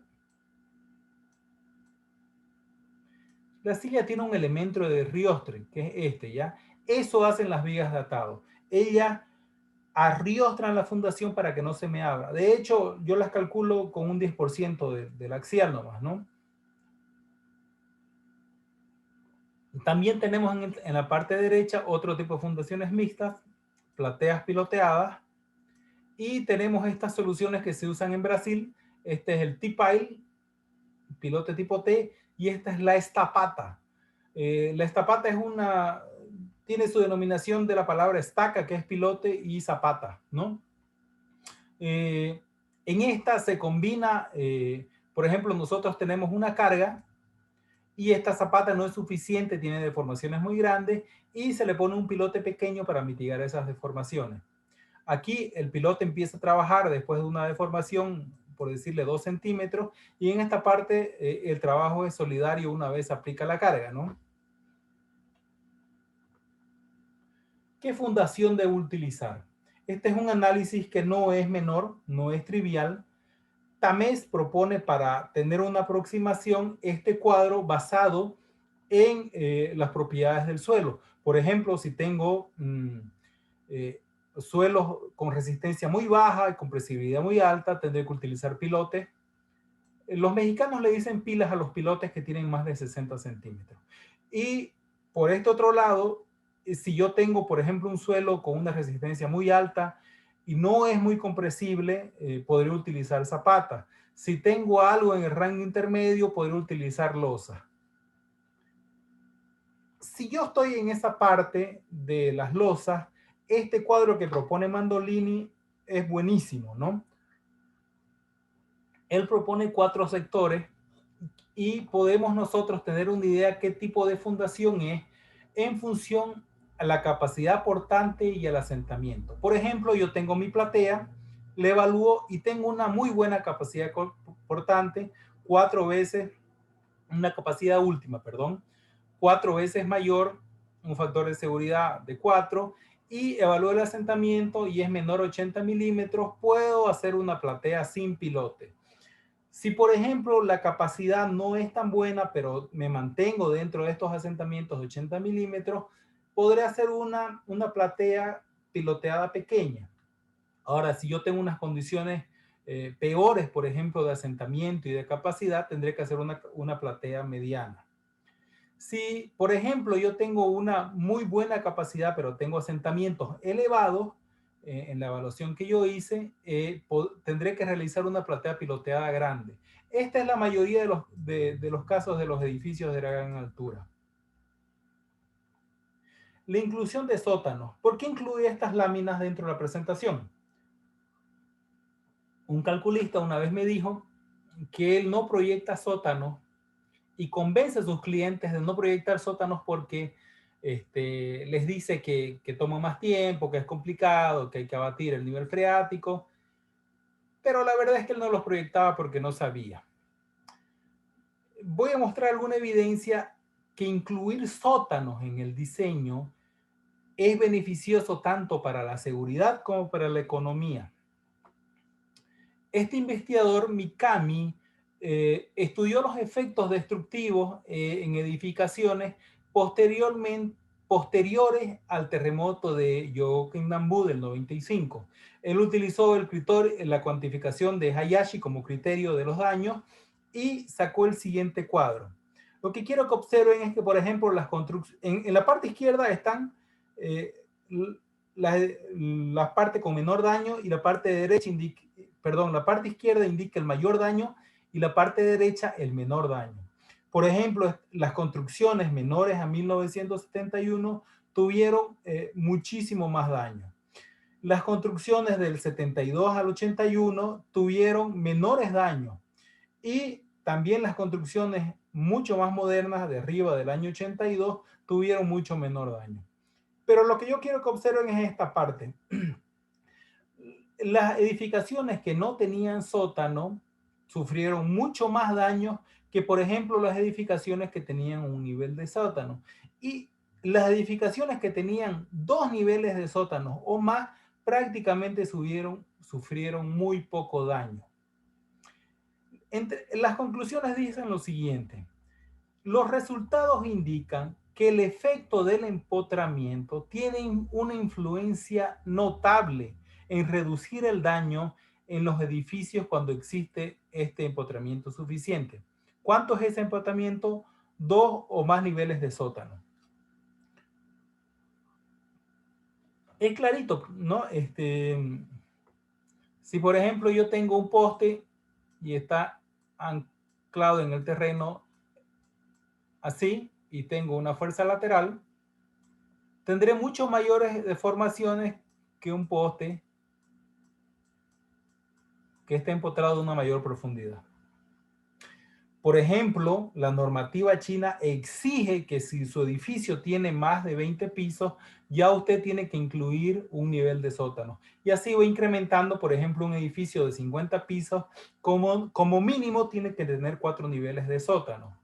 La silla tiene un elemento de riostre, que es este, ¿ya? Eso hacen las vigas de atado. Ellas arriostran la fundación para que no se me abra. De hecho, yo las calculo con un 10% del axial nomás, ¿no? También tenemos en la parte derecha otro tipo de fundaciones mixtas, plateas piloteadas, y tenemos estas soluciones que se usan en Brasil. Este es el T-pile, pilote tipo T, y esta es la estapata. La estapata tiene su denominación de la palabra estaca, que es pilote, y zapata, ¿no? En esta se combina, por ejemplo, nosotros tenemos una carga y esta zapata no es suficiente, tiene deformaciones muy grandes y se le pone un pilote pequeño para mitigar esas deformaciones. Aquí el pilote empieza a trabajar después de una deformación, por decirle 2 centímetros, y en esta parte el trabajo es solidario una vez aplica la carga, ¿no? ¿Qué fundación debo utilizar? Este es un análisis que no es menor, no es trivial. Tamés propone, para tener una aproximación, este cuadro basado en las propiedades del suelo. Por ejemplo, si tengo suelos con resistencia muy baja y compresibilidad muy alta, tendré que utilizar pilotes. Los mexicanos le dicen pilas a los pilotes que tienen más de 60 centímetros. Y por este otro lado, si yo tengo, por ejemplo, un suelo con una resistencia muy alta y no es muy compresible, podría utilizar zapata. Si tengo algo en el rango intermedio, podría utilizar losa. Si yo estoy en esa parte de las losas, este cuadro que propone Mandolini es buenísimo, ¿no? Él propone 4 sectores y podemos nosotros tener una idea qué tipo de fundación es en función a la capacidad portante y al asentamiento. Por ejemplo, yo tengo mi platea, le evalúo y tengo una muy buena capacidad portante, 4 veces, una capacidad última, perdón, 4 veces mayor, un factor de seguridad de 4, y evalúo el asentamiento y es menor a 80 milímetros, puedo hacer una platea sin pilote. Si, por ejemplo, la capacidad no es tan buena, pero me mantengo dentro de estos asentamientos de 80 milímetros, podré hacer una platea piloteada pequeña. Ahora, si yo tengo unas condiciones peores, por ejemplo, de asentamiento y de capacidad, tendré que hacer una platea mediana. Si, por ejemplo, yo tengo una muy buena capacidad, pero tengo asentamientos elevados, en la evaluación que yo hice, tendré que realizar una platea piloteada grande. Esta es la mayoría de los casos de los edificios de gran altura. La inclusión de sótanos. ¿Por qué incluye estas láminas dentro de la presentación? Un calculista una vez me dijo que él no proyecta sótanos y convence a sus clientes de no proyectar sótanos porque les dice que toma más tiempo, que es complicado, que hay que abatir el nivel freático, pero la verdad es que él no los proyectaba porque no sabía. Voy a mostrar alguna evidencia que incluir sótanos en el diseño es beneficioso tanto para la seguridad como para la economía. Este investigador, Mikami, estudió los efectos destructivos en edificaciones posteriores al terremoto de Yokinambu del 95. Él utilizó la cuantificación de Hayashi como criterio de los daños y sacó el siguiente cuadro. Lo que quiero que observen es que, por ejemplo, en la parte izquierda están la parte con menor daño y la parte derecha indica, perdón, la parte izquierda indica el mayor daño y la parte derecha el menor daño. Por ejemplo, las construcciones menores a 1971 tuvieron muchísimo más daño. Las construcciones del 72 al 81 tuvieron menores daños y también las construcciones mucho más modernas de arriba del año 82 tuvieron mucho menor daño. Pero lo que yo quiero que observen es esta parte. Las edificaciones que no tenían sótano sufrieron mucho más daño que, por ejemplo, las edificaciones que tenían un nivel de sótano. Y las edificaciones que tenían 2 niveles de sótano o más prácticamente sufrieron muy poco daño. Las conclusiones dicen lo siguiente. Los resultados indican que el efecto del empotramiento tiene una influencia notable en reducir el daño en los edificios cuando existe este empotramiento suficiente. ¿Cuánto es ese empotramiento? 2 o más niveles de sótano. Es clarito, ¿no? Si por ejemplo yo tengo un poste y está anclado en el terreno así y tengo una fuerza lateral, tendré mucho mayores deformaciones que un poste que esté empotrado de una mayor profundidad. Por ejemplo, la normativa china exige que si su edificio tiene más de 20 pisos, ya usted tiene que incluir un nivel de sótano. Y así va incrementando, por ejemplo, un edificio de 50 pisos, como mínimo tiene que tener 4 niveles de sótano,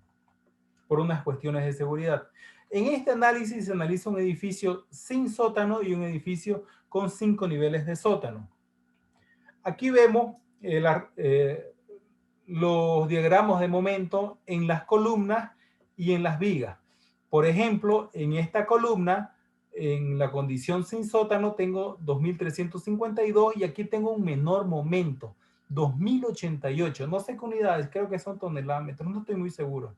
por unas cuestiones de seguridad. En este análisis se analiza un edificio sin sótano y un edificio con 5 niveles de sótano. Aquí vemos los diagramas de momento en las columnas y en las vigas. Por ejemplo, en esta columna, en la condición sin sótano, tengo 2352 y aquí tengo un menor momento, 2088. No sé qué unidades, creo que son toneladas, no estoy muy seguro.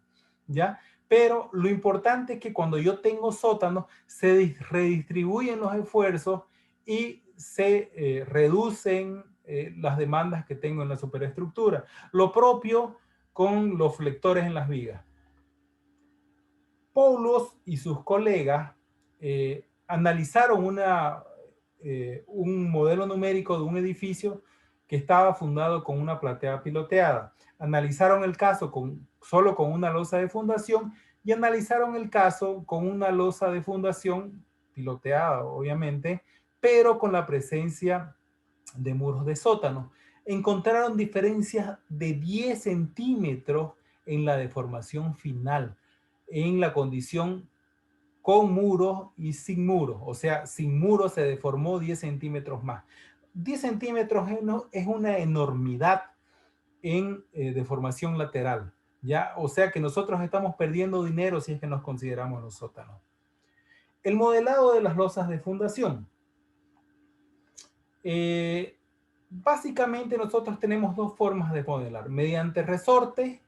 ¿Ya? Pero lo importante es que cuando yo tengo sótano, se redistribuyen los esfuerzos y se reducen las demandas que tengo en la superestructura. Lo propio con los flectores en las vigas. Poulos y sus colegas analizaron un modelo numérico de un edificio que estaba fundado con una platea piloteada. Analizaron el caso solo con una losa de fundación y analizaron el caso con una losa de fundación piloteada, obviamente, pero con la presencia de muros de sótano. Encontraron diferencias de 10 centímetros en la deformación final, en la condición con muros y sin muros. O sea, sin muros se deformó 10 centímetros más. 10 centímetros es una enormidad en deformación lateral, ¿ya? O sea que nosotros estamos perdiendo dinero si es que nos consideramos los sótanos. El modelado de las losas de fundación. Básicamente nosotros tenemos 2 formas de modelar, mediante resortes,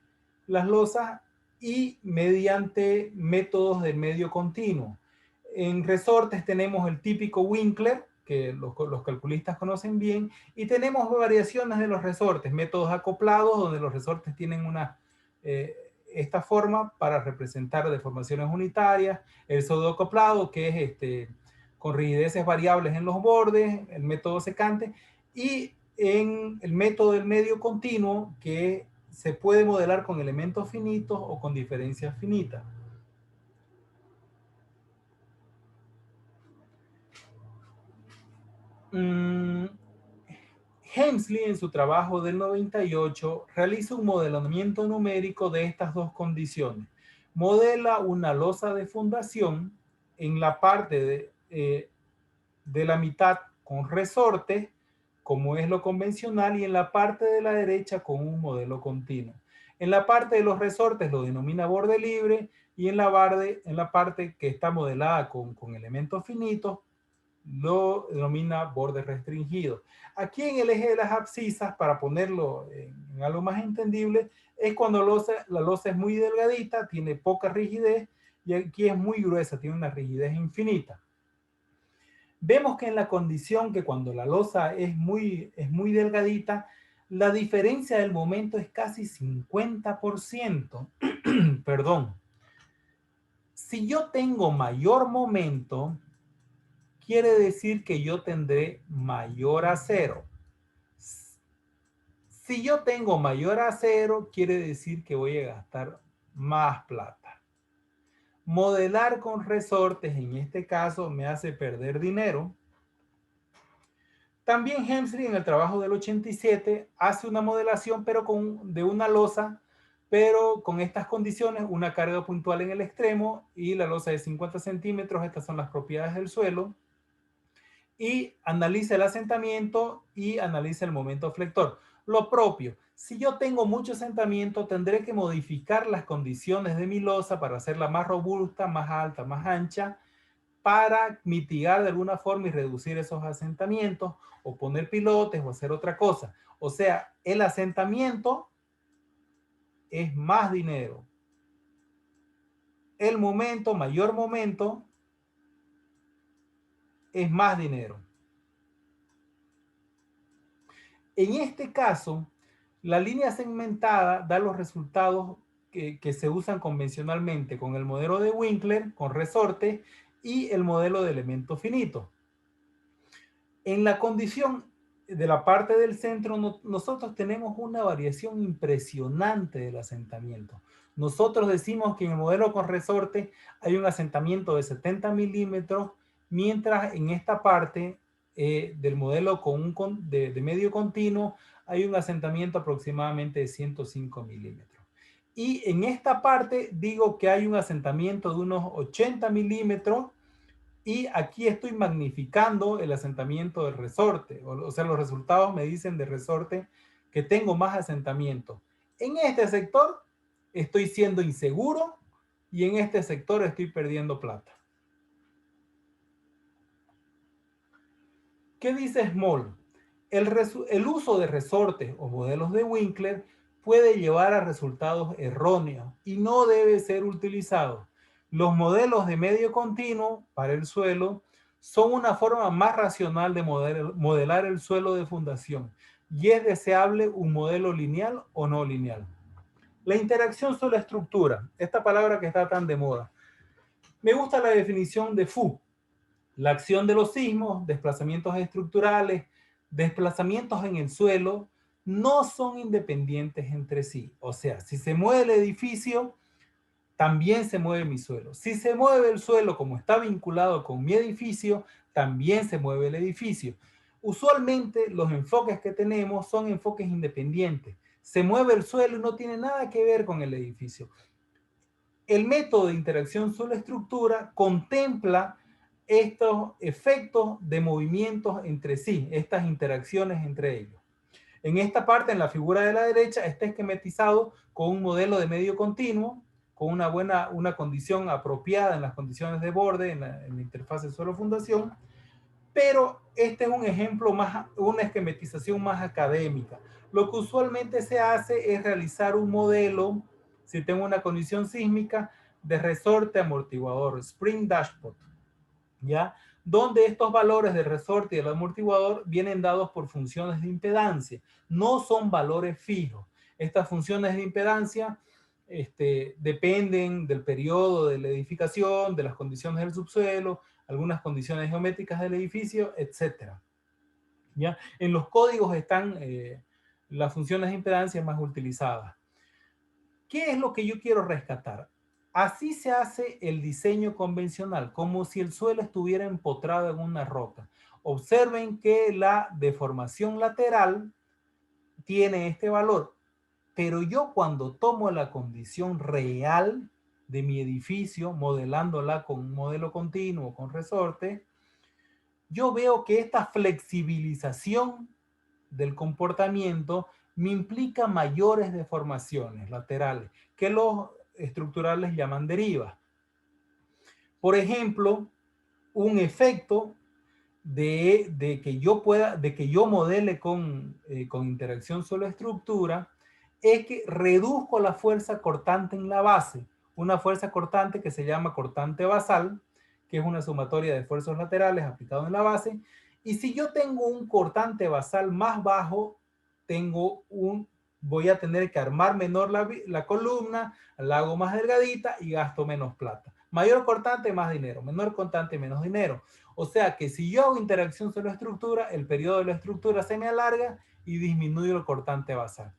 las losas, y mediante métodos de medio continuo. En resortes tenemos el típico Winkler, que los calculistas conocen bien, y tenemos variaciones de los resortes, métodos acoplados, donde los resortes tienen esta forma para representar deformaciones unitarias, el pseudoacoplado, que es con rigideces variables en los bordes, el método secante, y en el método del medio continuo, que se puede modelar con elementos finitos o con diferencias finitas. Hemsley, en su trabajo del 98, realiza un modelamiento numérico de estas 2 condiciones. Modela una losa de fundación en la parte de la mitad con resorte, como es lo convencional, y en la parte de la derecha con un modelo continuo. En la parte de los resortes lo denomina borde libre, y en la parte que está modelada con elementos finitos lo denomina borde restringido. Aquí en el eje de las abscisas, para ponerlo en algo más entendible, es cuando la losa es muy delgadita, tiene poca rigidez, y aquí es muy gruesa, tiene una rigidez infinita. Vemos que en la condición que cuando la losa es muy delgadita, la diferencia del momento es casi 50%. Perdón. Si yo tengo mayor momento, quiere decir que yo tendré mayor acero. Si yo tengo mayor acero, quiere decir que voy a gastar más plata. Modelar con resortes, en este caso, me hace perder dinero. También Hemsley en el trabajo del 87 hace una modelación pero de una losa, pero con estas condiciones, una carga puntual en el extremo y la losa de 50 centímetros, estas son las propiedades del suelo, y analiza el asentamiento y analiza el momento flector. Lo propio, si yo tengo mucho asentamiento, tendré que modificar las condiciones de mi losa para hacerla más robusta, más alta, más ancha, para mitigar de alguna forma y reducir esos asentamientos, o poner pilotes o hacer otra cosa. O sea, el asentamiento es más dinero. El momento, mayor momento, es más dinero. En este caso, la línea segmentada da los resultados que se usan convencionalmente con el modelo de Winkler, con resorte, y el modelo de elemento finito. En la condición de la parte del centro, nosotros tenemos una variación impresionante del asentamiento. Nosotros decimos que en el modelo con resorte hay un asentamiento de 70 milímetros, mientras en esta parte del modelo de medio continuo hay un asentamiento aproximadamente de 105 milímetros. Y en esta parte digo que hay un asentamiento de unos 80 milímetros, y aquí estoy magnificando el asentamiento del resorte. O sea, los resultados me dicen de resorte que tengo más asentamiento. En este sector estoy siendo inseguro y en este sector estoy perdiendo plata. ¿Qué dice Small? El uso de resortes o modelos de Winkler puede llevar a resultados erróneos y no debe ser utilizado. Los modelos de medio continuo para el suelo son una forma más racional de modelar el suelo de fundación, y es deseable un modelo lineal o no lineal. La interacción suelo-estructura, esta palabra que está tan de moda. Me gusta la definición de Fu. La acción de los sismos, desplazamientos estructurales, desplazamientos en el suelo, no son independientes entre sí. O sea, si se mueve el edificio, también se mueve mi suelo. Si se mueve el suelo como está vinculado con mi edificio, también se mueve el edificio. Usualmente los enfoques que tenemos son enfoques independientes. Se mueve el suelo y no tiene nada que ver con el edificio. El método de interacción suelo-estructura contempla estos efectos de movimientos entre sí, estas interacciones entre ellos. En esta parte, en la figura de la derecha, está esquematizado con un modelo de medio continuo, con una condición apropiada en las condiciones de borde, en la interfase suelo-fundación, pero este es un ejemplo más, una esquematización más académica. Lo que usualmente se hace es realizar un modelo, si tengo una condición sísmica, de resorte amortiguador, spring dashboard, ¿ya? Donde estos valores del resorte y del amortiguador vienen dados por funciones de impedancia, no son valores fijos. Estas funciones de impedancia dependen del periodo de la edificación, de las condiciones del subsuelo, algunas condiciones geométricas del edificio, etc. ¿Ya? En los códigos están las funciones de impedancia más utilizadas. ¿Qué es lo que yo quiero rescatar? Así se hace el diseño convencional, como si el suelo estuviera empotrado en una roca. Observen que la deformación lateral tiene este valor, pero yo cuando tomo la condición real de mi edificio, modelándola con un modelo continuo, con resorte, yo veo que esta flexibilización del comportamiento me implica mayores deformaciones laterales, que los estructurales llaman derivas. Por ejemplo, un efecto de que yo modele con interacción suelo-estructura es que reduzco la fuerza cortante en la base, una fuerza cortante que se llama cortante basal, que es una sumatoria de esfuerzos laterales aplicado en la base. Y si yo tengo un cortante basal más bajo, voy a tener que armar menor la columna, la hago más delgadita y gasto menos plata. Mayor cortante, más dinero. Menor cortante, menos dinero. O sea que si yo hago interacción sobre la estructura, el periodo de la estructura se me alarga y disminuyo el cortante basal.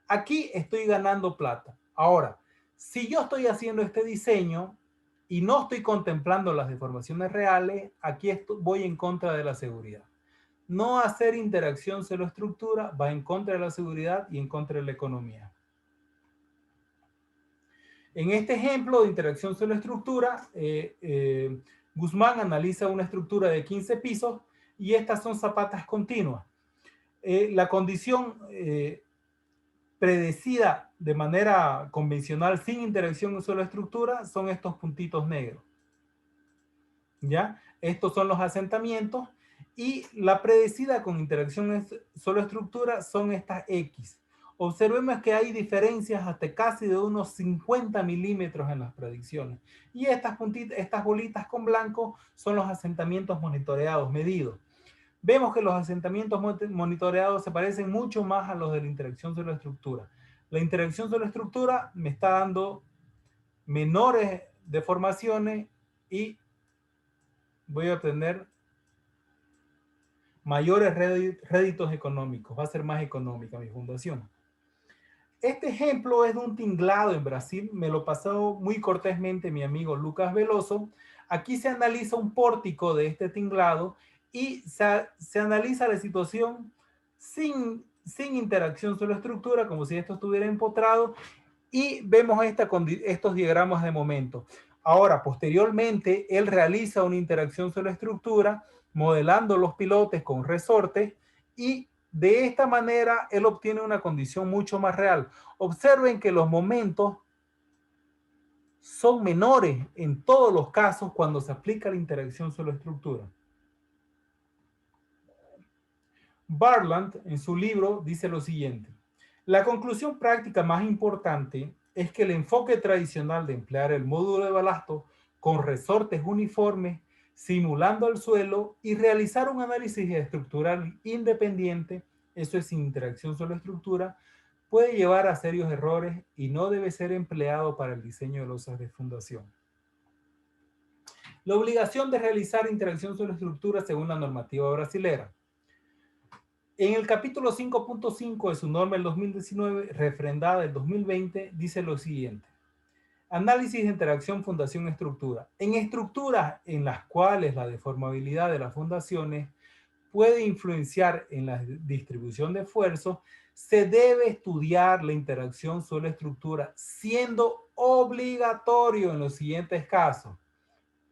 Aquí estoy ganando plata. Ahora, si yo estoy haciendo este diseño y no estoy contemplando las deformaciones reales, aquí voy en contra de la seguridad. No hacer interacción sobre la estructura va en contra de la seguridad y en contra de la economía. En este ejemplo de interacción sobre la estructura, Guzmán analiza una estructura de 15 pisos y estas son zapatas continuas. La condición predecida de manera convencional sin interacción sobre la estructura son estos puntitos negros. ¿Ya? Estos son los asentamientos y la predecida con interacción sobre la estructura son estas X. Observemos que hay diferencias hasta casi de unos 50 milímetros en las predicciones. Y estas bolitas con blanco son los asentamientos monitoreados, medidos. Vemos que los asentamientos monitoreados se parecen mucho más a los de la interacción sobre la estructura. La interacción sobre la estructura me está dando menores deformaciones y voy a obtener mayores réditos económicos. Va a ser más económica mi fundación. Este ejemplo es de un tinglado en Brasil. Me lo pasó muy cortésmente mi amigo Lucas Veloso. Aquí se analiza un pórtico de este tinglado y se analiza la situación sin interacción sobre la estructura, como si esto estuviera empotrado, y vemos estos diagramas de momento. Ahora, posteriormente, él realiza una interacción sobre la estructura, modelando los pilotes con resortes, y de esta manera él obtiene una condición mucho más real. Observen que los momentos son menores en todos los casos cuando se aplica la interacción sobre la estructura. Bartland, en su libro, dice lo siguiente: la conclusión práctica más importante es que el enfoque tradicional de emplear el módulo de balasto con resortes uniformes, simulando el suelo y realizar un análisis estructural independiente, eso es sin interacción sobre la estructura, puede llevar a serios errores y no debe ser empleado para el diseño de losas de fundación. La obligación de realizar interacción sobre la estructura según la normativa brasilera. En el capítulo 5.5 de su norma del 2019, refrendada del 2020, dice lo siguiente: análisis de interacción fundación-estructura. En estructuras en las cuales la deformabilidad de las fundaciones puede influenciar en la distribución de esfuerzos, se debe estudiar la interacción sobre la estructura, siendo obligatorio en los siguientes casos: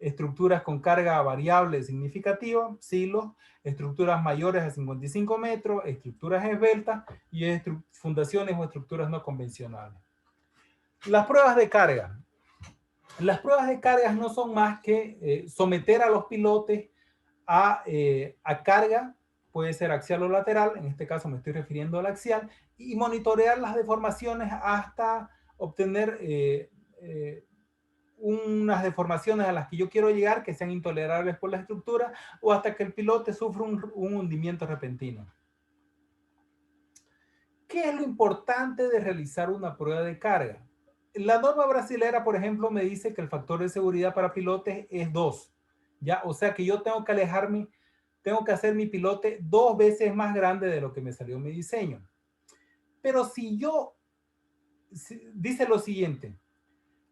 estructuras con carga variable significativa, silos, estructuras mayores a 55 metros, estructuras esbeltas y fundaciones o estructuras no convencionales. Las pruebas de carga. Las pruebas de cargas no son más que someter a los pilotes a carga, puede ser axial o lateral, en este caso me estoy refiriendo al axial, y monitorear las deformaciones hasta obtener unas deformaciones a las que yo quiero llegar que sean intolerables por la estructura o hasta que el pilote sufra un hundimiento repentino. ¿Qué es lo importante de realizar una prueba de carga? La norma brasilera, por ejemplo, me dice que el factor de seguridad para pilotes es 2. ¿Ya? O sea que yo tengo que alejarme, tengo que hacer mi pilote 2 veces más grande de lo que me salió mi diseño. Pero dice lo siguiente: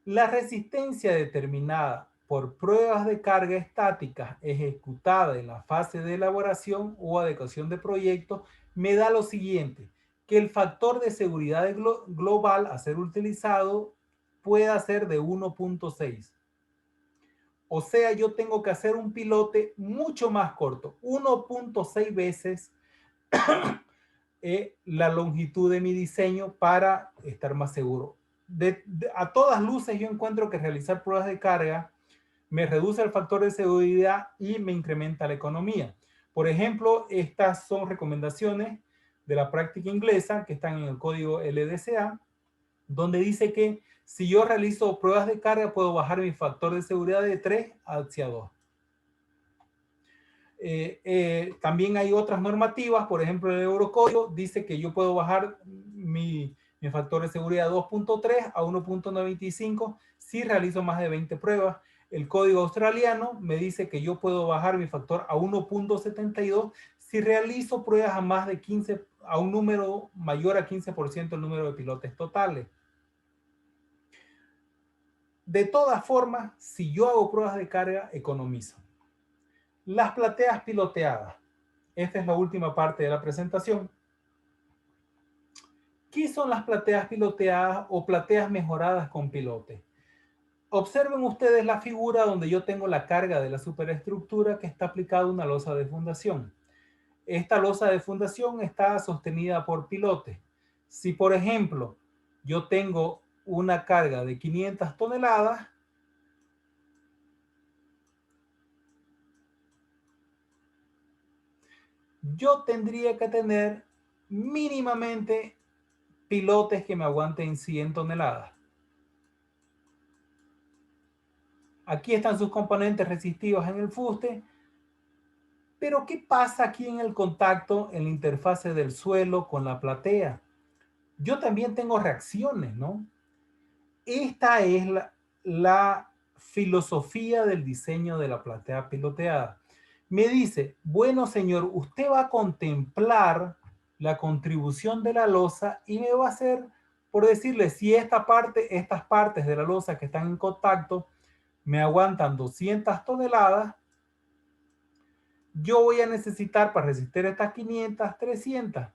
la resistencia determinada por pruebas de carga estáticas ejecutadas en la fase de elaboración o adecuación de proyecto me da lo siguiente, que el factor de seguridad global a ser utilizado pueda ser de 1.6. O sea, yo tengo que hacer un pilote mucho más corto, 1.6 veces la longitud de mi diseño para estar más seguro. A todas luces yo encuentro que realizar pruebas de carga me reduce el factor de seguridad y me incrementa la economía. Por ejemplo, estas son recomendaciones de la práctica inglesa que están en el código LDCA, donde dice que si yo realizo pruebas de carga puedo bajar mi factor de seguridad de 3 hacia 2. También hay otras normativas, por ejemplo, el Eurocódigo dice que yo puedo bajar mi factor de seguridad 2.3 a 1.95 si realizo más de 20 pruebas. El código australiano me dice que yo puedo bajar mi factor a 1.72 si realizo pruebas a más de 15, a un número mayor a 15% el número de pilotes totales. De todas formas, si yo hago pruebas de carga, economizo. Las plateas piloteadas. Esta es la última parte de la presentación. ¿Qué son las plateas piloteadas o plateas mejoradas con pilote? Observen ustedes la figura donde yo tengo la carga de la superestructura que está aplicada a una losa de fundación. Esta losa de fundación está sostenida por pilotes. Si, por ejemplo, yo tengo una carga de 500 toneladas, yo tendría que tener mínimamente pilotes que me aguanten 100 toneladas. Aquí están sus componentes resistivos en el fuste. Pero ¿qué pasa aquí en el contacto, en la interfase del suelo con la platea? Yo también tengo reacciones, ¿no? Esta es la filosofía del diseño de la platea piloteada. Me dice, bueno señor, usted va a contemplar la contribución de la losa y me va a hacer, por decirle, si estas partes de la losa que están en contacto me aguantan 200 toneladas, yo voy a necesitar para resistir estas 500, 300.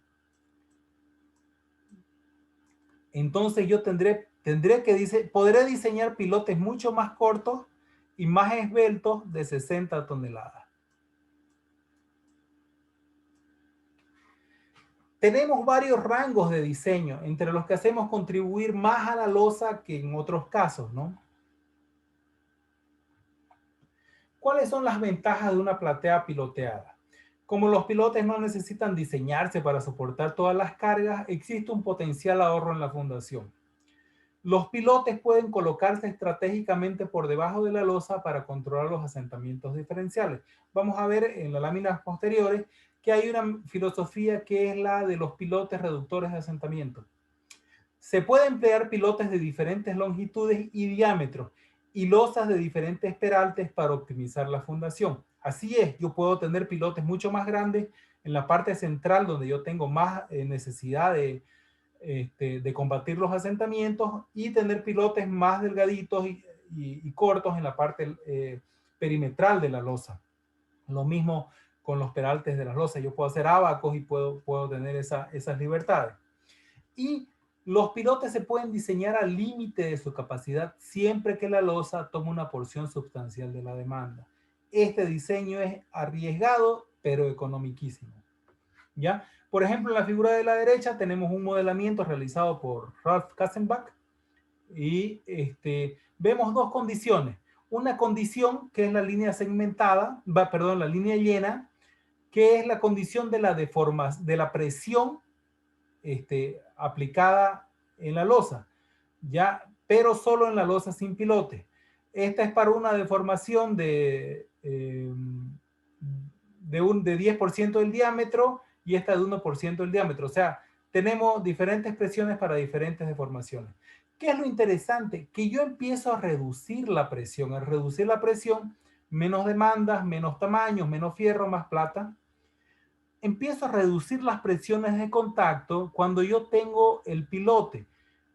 Entonces yo podré diseñar pilotes mucho más cortos y más esbeltos de 60 toneladas. Tenemos varios rangos de diseño, entre los que hacemos contribuir más a la losa que en otros casos, ¿no? ¿Cuáles son las ventajas de una platea piloteada? Como los pilotes no necesitan diseñarse para soportar todas las cargas, existe un potencial ahorro en la fundación. Los pilotes pueden colocarse estratégicamente por debajo de la losa para controlar los asentamientos diferenciales. Vamos a ver en las láminas posteriores que hay una filosofía que es la de los pilotes reductores de asentamiento. Se puede emplear pilotes de diferentes longitudes y diámetros y losas de diferentes peraltes para optimizar la fundación. Así es, yo puedo tener pilotes mucho más grandes en la parte central donde yo tengo más necesidad de combatir los asentamientos y tener pilotes más delgaditos y cortos en la parte perimetral de la losa. Lo mismo con los peraltes de las losas. Yo puedo hacer abacos y puedo tener esas libertades. Y los pilotes se pueden diseñar al límite de su capacidad siempre que la losa tome una porción sustancial de la demanda. Este diseño es arriesgado, pero economiquísimo. ¿Ya? Por ejemplo, en la figura de la derecha tenemos un modelamiento realizado por Ralph Katzenbach y vemos dos condiciones. Una condición que es la línea segmentada, la línea llena, que es la condición de la presión aplicada en la losa, ¿ya? Pero solo en la losa sin pilote. Esta es para una deformación de 10% del diámetro y esta de 1% del diámetro. O sea, tenemos diferentes presiones para diferentes deformaciones. ¿Qué es lo interesante? Que yo empiezo a reducir la presión. Al reducir la presión, menos demandas, menos tamaños, menos fierro, más plata. Empiezo a reducir las presiones de contacto cuando yo tengo el pilote.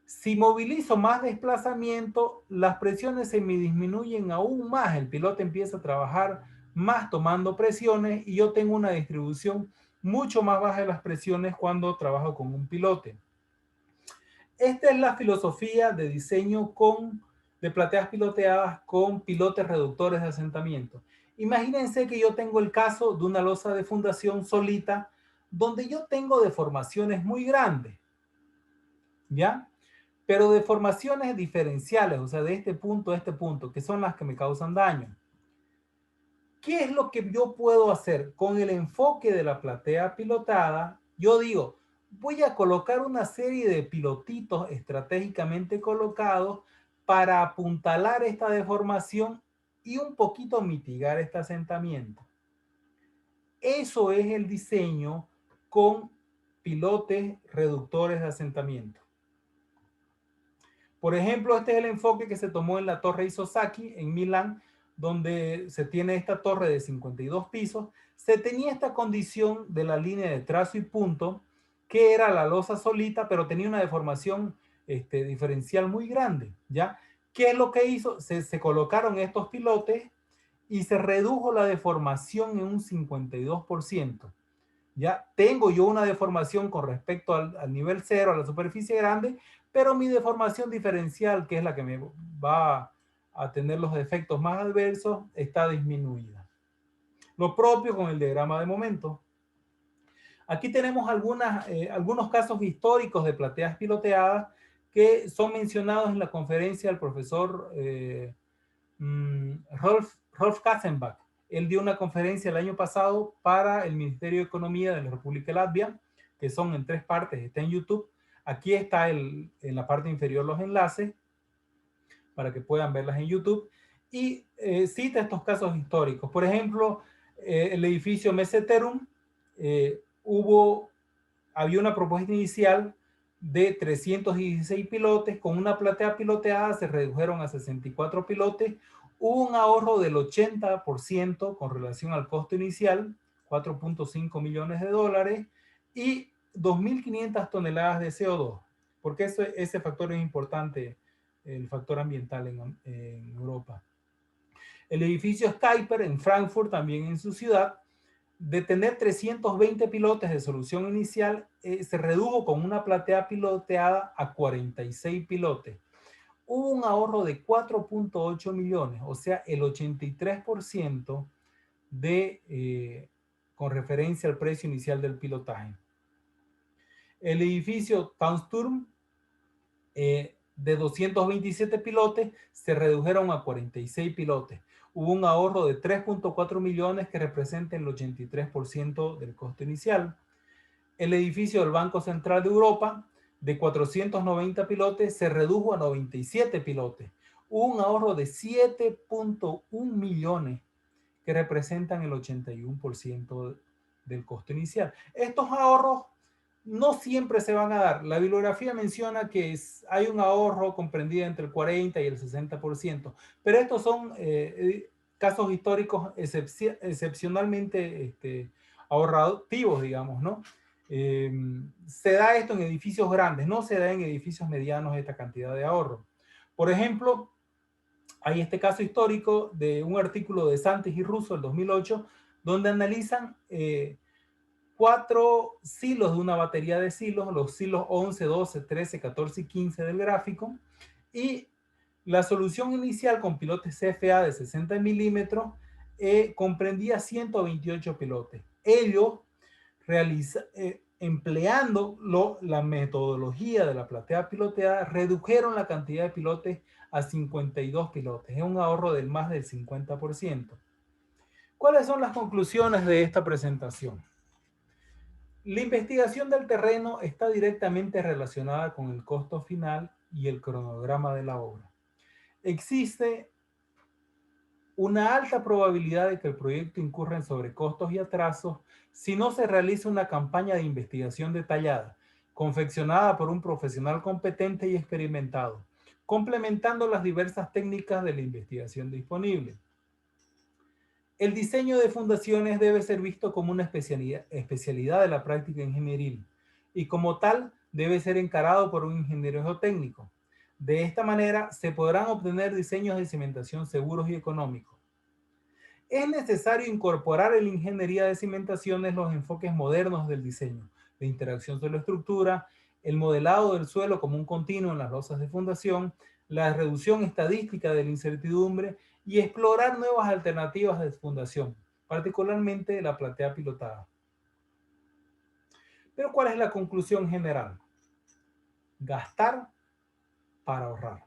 Si movilizo más desplazamiento, las presiones se me disminuyen aún más. El pilote empieza a trabajar más tomando presiones y yo tengo una distribución mucho más baja de las presiones cuando trabajo con un pilote. Esta es la filosofía de diseño de plateas piloteadas con pilotes reductores de asentamiento. Imagínense que yo tengo el caso de una losa de fundación solita donde yo tengo deformaciones muy grandes, ¿ya? Pero deformaciones diferenciales, o sea, de este punto a este punto, que son las que me causan daño. ¿Qué es lo que yo puedo hacer? Con el enfoque de la platea pilotada, yo digo, voy a colocar una serie de pilotitos estratégicamente colocados para apuntalar esta deformación y un poquito mitigar este asentamiento. Eso es el diseño con pilotes reductores de asentamiento. Por ejemplo, este es el enfoque que se tomó en la Torre Isozaki en Milán, donde se tiene esta torre de 52 pisos. Se tenía esta condición de la línea de trazo y punto, que era la losa solita, pero tenía una deformación diferencial muy grande, ¿ya? ¿Qué es lo que hizo? Se colocaron estos pilotes y se redujo la deformación en un 52%. Ya tengo yo una deformación con respecto al nivel cero, a la superficie grande, pero mi deformación diferencial, que es la que me va a tener los efectos más adversos, está disminuida. Lo propio con el diagrama de momento. Aquí tenemos algunos casos históricos de plateas piloteadas que son mencionados en la conferencia del profesor Rolf Katzenbach. Él dio una conferencia el año pasado para el Ministerio de Economía de la República de Latvia, que son en 3 partes, está en YouTube. Aquí está en la parte inferior los enlaces para que puedan verlas en YouTube. Y cita estos casos históricos. Por ejemplo, el edificio Meseterum, había una propuesta inicial de 316 pilotes, con una platea piloteada se redujeron a 64 pilotes, hubo un ahorro del 80% con relación al costo inicial, 4.5 millones de dólares, y 2.500 toneladas de CO2, porque ese factor es importante, el factor ambiental en Europa. El edificio Skyper en Frankfurt, también en su ciudad, de tener 320 pilotes de solución inicial, se redujo con una platea piloteada a 46 pilotes. Hubo un ahorro de 4.8 millones, o sea, el 83% con referencia al precio inicial del pilotaje. El edificio Townsturm, de 227 pilotes, se redujeron a 46 pilotes. Hubo un ahorro de 3.4 millones que representa el 83% del costo inicial. El edificio del Banco Central de Europa, de 490 pilotes, se redujo a 97 pilotes. Hubo un ahorro de 7.1 millones que representan el 81% del costo inicial. Estos ahorros no siempre se van a dar. La bibliografía menciona que hay un ahorro comprendido entre el 40 y el 60%, pero estos son casos históricos excepcionalmente ahorrativos, digamos, ¿no? Se da esto en edificios grandes, no se da en edificios medianos esta cantidad de ahorro. Por ejemplo, hay este caso histórico de un artículo de Santis y Russo del 2008, donde analizan 4 silos de una batería de silos, los silos 11, 12, 13, 14 y 15 del gráfico, y la solución inicial con pilotes CFA de 60 milímetros comprendía 128 pilotes. Ellos empleando la metodología de la platea piloteada, redujeron la cantidad de pilotes a 52 pilotes. Es un ahorro del más del 50%. ¿Cuáles son las conclusiones de esta presentación? La investigación del terreno está directamente relacionada con el costo final y el cronograma de la obra. Existe una alta probabilidad de que el proyecto incurra en sobrecostos y atrasos si no se realiza una campaña de investigación detallada, confeccionada por un profesional competente y experimentado, complementando las diversas técnicas de la investigación disponible. El diseño de fundaciones debe ser visto como una especialidad de la práctica ingenieril y como tal debe ser encarado por un ingeniero geotécnico. De esta manera se podrán obtener diseños de cimentación seguros y económicos. Es necesario incorporar en la ingeniería de cimentaciones los enfoques modernos del diseño, la interacción suelo-estructura, el modelado del suelo como un continuo en las losas de fundación, la reducción estadística de la incertidumbre y explorar nuevas alternativas de fundación, particularmente la platea pilotada. Pero ¿cuál es la conclusión general? Gastar para ahorrar.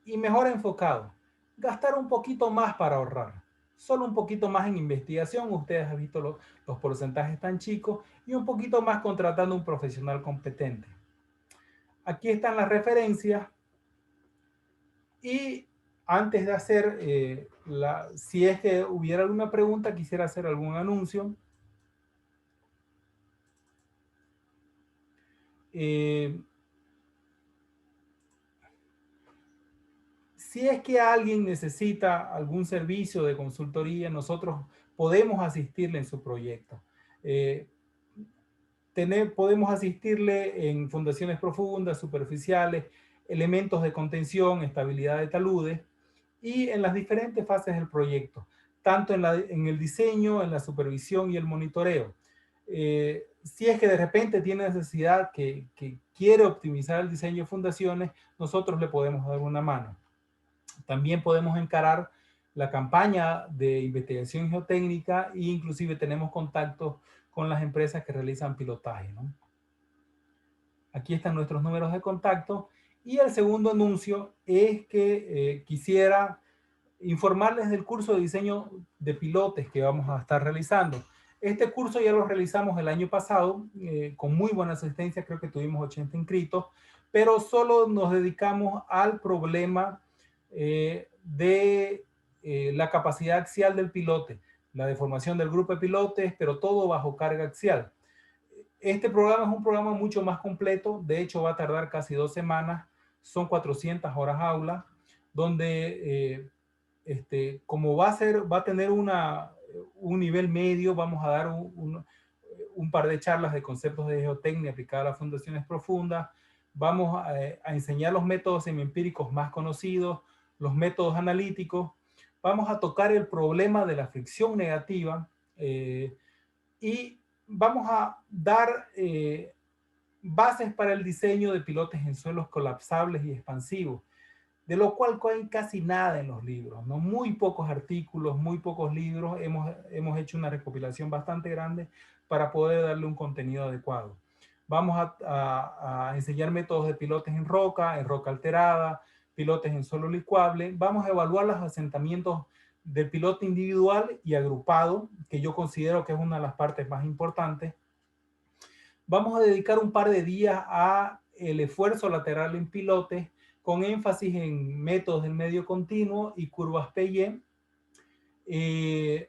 Y mejor enfocado, gastar un poquito más para ahorrar. Solo un poquito más en investigación, ustedes han visto los porcentajes tan chicos, y un poquito más contratando un profesional competente. Aquí están las referencias y Antes de hacer, si es que hubiera alguna pregunta, quisiera hacer algún anuncio. Si es que alguien necesita algún servicio de consultoría, nosotros podemos asistirle en su proyecto. Podemos asistirle en fundaciones profundas, superficiales, elementos de contención, estabilidad de taludes y en las diferentes fases del proyecto, tanto en el diseño, en la supervisión y el monitoreo. Si es que de repente tiene necesidad que quiere optimizar el diseño de fundaciones, nosotros le podemos dar una mano. También podemos encarar la campaña de investigación geotécnica e inclusive tenemos contactos con las empresas que realizan pilotaje, ¿no? Aquí están nuestros números de contacto. Y el segundo anuncio es que quisiera informarles del curso de diseño de pilotes que vamos a estar realizando. Este curso ya lo realizamos el año pasado con muy buena asistencia, creo que tuvimos 80 inscritos, pero solo nos dedicamos al problema de la capacidad axial del pilote, la deformación del grupo de pilotes, pero todo bajo carga axial. Este programa es un programa mucho más completo, de hecho va a tardar casi 2 semanas, son 400 horas aula, donde como va a tener un nivel medio, vamos a dar un par de charlas de conceptos de geotecnia aplicada a las fundaciones profundas, vamos a enseñar los métodos semiempíricos más conocidos, los métodos analíticos, vamos a tocar el problema de la fricción negativa y vamos a dar bases para el diseño de pilotes en suelos colapsables y expansivos, de lo cual no hay casi nada en los libros, ¿no? Muy pocos artículos, muy pocos libros. Hemos hecho una recopilación bastante grande para poder darle un contenido adecuado. Vamos a enseñar métodos de pilotes en roca alterada, pilotes en suelo licuable. Vamos a evaluar los asentamientos del pilote individual y agrupado, que yo considero que es una de las partes más importantes. Vamos a dedicar un par de días a el esfuerzo lateral en pilotes, con énfasis en métodos del medio continuo y curvas P&Y.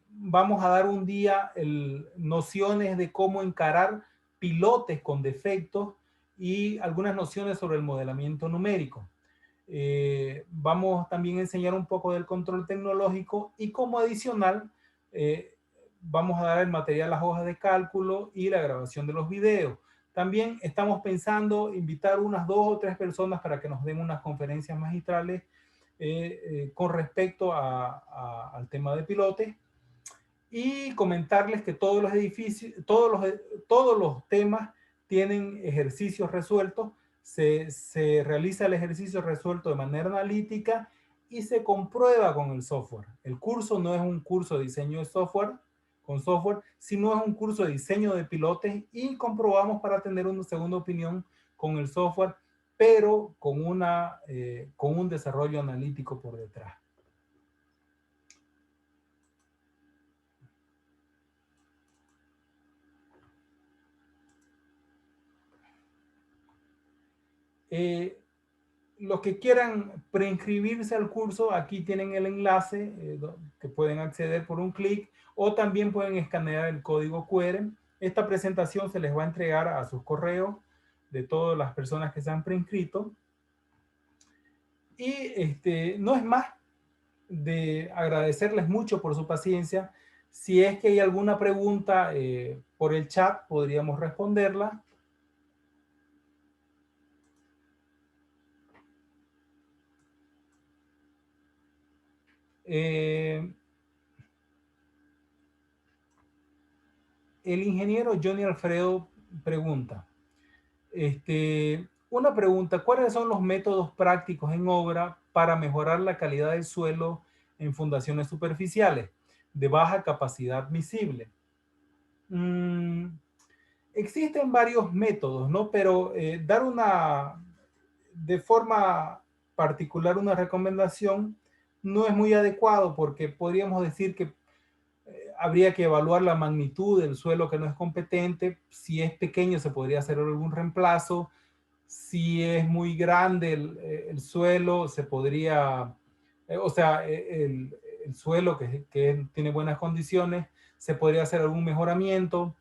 Vamos a dar un día nociones de cómo encarar pilotes con defectos y algunas nociones sobre el modelamiento numérico. Vamos también a enseñar un poco del control tecnológico y como adicional vamos a dar el material, las hojas de cálculo y la grabación de los videos. También estamos pensando invitar unas 2 o 3 personas para que nos den unas conferencias magistrales con respecto al tema de pilotes y comentarles que todos los edificios, todos los temas tienen ejercicios resueltos. Se realiza el ejercicio resuelto de manera analítica y se comprueba con el software. El curso no es un curso de diseño de software, con software, sino es un curso de diseño de pilotes y comprobamos para tener una segunda opinión con el software, pero con un desarrollo analítico por detrás. Los que quieran preinscribirse al curso, aquí tienen el enlace que pueden acceder por un clic o también pueden escanear el código QR. Esta presentación se les va a entregar a sus correos de todas las personas que se han preinscrito. Y no es más de agradecerles mucho por su paciencia. Si es que hay alguna pregunta por el chat, podríamos responderla. El ingeniero Johnny Alfredo pregunta, una pregunta, ¿cuáles son los métodos prácticos en obra para mejorar la calidad del suelo en fundaciones superficiales de baja capacidad miscible? Existen varios métodos, ¿no? Pero dar de forma particular una recomendación no es muy adecuado porque podríamos decir que habría que evaluar la magnitud del suelo que no es competente. Si es pequeño se podría hacer algún reemplazo. Si es muy grande el suelo, se podría o sea, el suelo que tiene buenas condiciones, se podría hacer algún mejoramiento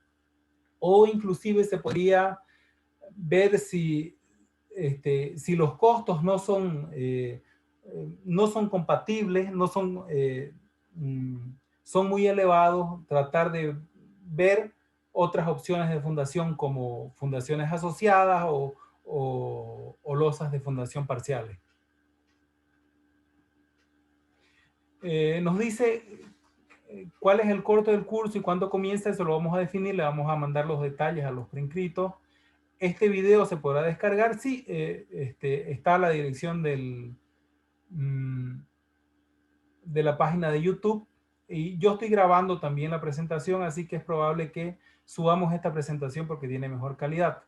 o inclusive se podría ver si los costos no son compatibles, mm, son muy elevados, tratar de ver otras opciones de fundación como fundaciones asociadas o losas de fundación parciales. Nos dice cuál es el corto del curso y cuándo comienza, eso lo vamos a definir, le vamos a mandar los detalles a los preinscritos. Este video se podrá descargar, sí, está a la dirección de la página de YouTube y yo estoy grabando también la presentación, así que es probable que subamos esta presentación porque tiene mejor calidad.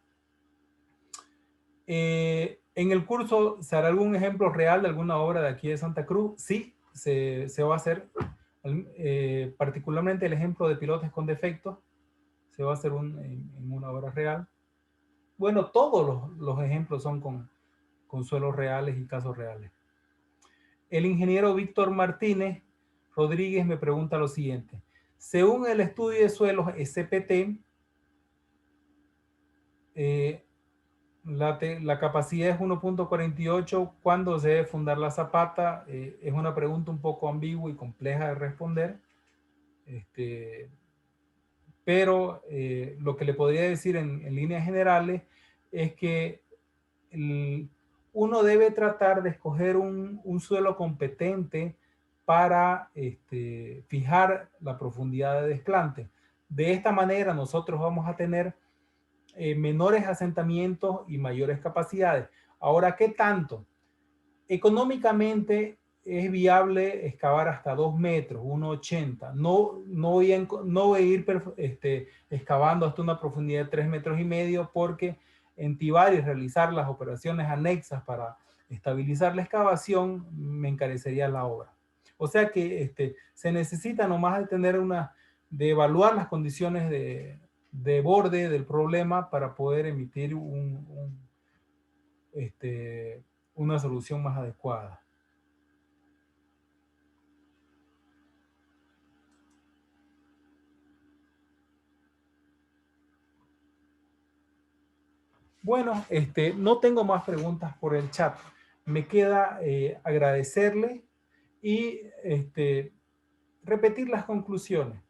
En el curso, ¿se hará algún ejemplo real de alguna obra de aquí de Santa Cruz? Sí, se va a hacer, particularmente el ejemplo de pilotes con defectos, se va a hacer en una obra real. Bueno, todos los ejemplos son con suelos reales y casos reales. El ingeniero Víctor Martínez Rodríguez me pregunta lo siguiente. Según el estudio de suelos SPT, la capacidad es 1.48. ¿Cuándo se debe fundar la zapata? Es una pregunta un poco ambigua y compleja de responder. Pero lo que le podría decir en líneas generales es que uno debe tratar de escoger un suelo competente para fijar la profundidad de desplante. De esta manera nosotros vamos a tener menores asentamientos y mayores capacidades. Ahora, ¿qué tanto? Económicamente es viable excavar hasta 2 metros, 1,80. No voy a ir excavando hasta una profundidad de 3,5 metros porque entibar y realizar las operaciones anexas para estabilizar la excavación me encarecería la obra. O sea que se necesita nomás de evaluar las condiciones de borde del problema para poder emitir una solución más adecuada. Bueno, no tengo más preguntas por el chat. Me queda agradecerle y repetir las conclusiones.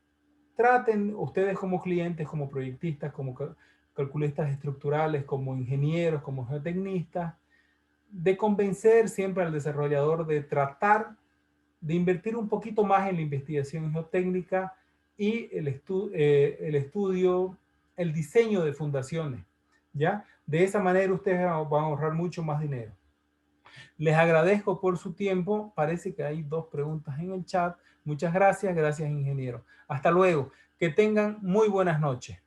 Traten ustedes como clientes, como proyectistas, como calculistas estructurales, como ingenieros, como geotecnistas, de convencer siempre al desarrollador de tratar de invertir un poquito más en la investigación geotécnica y el estudio, el diseño de fundaciones, ¿ya? De esa manera ustedes van a ahorrar mucho más dinero. Les agradezco por su tiempo. Parece que hay 2 preguntas en el chat. Muchas gracias. Gracias, ingeniero. Hasta luego. Que tengan muy buenas noches.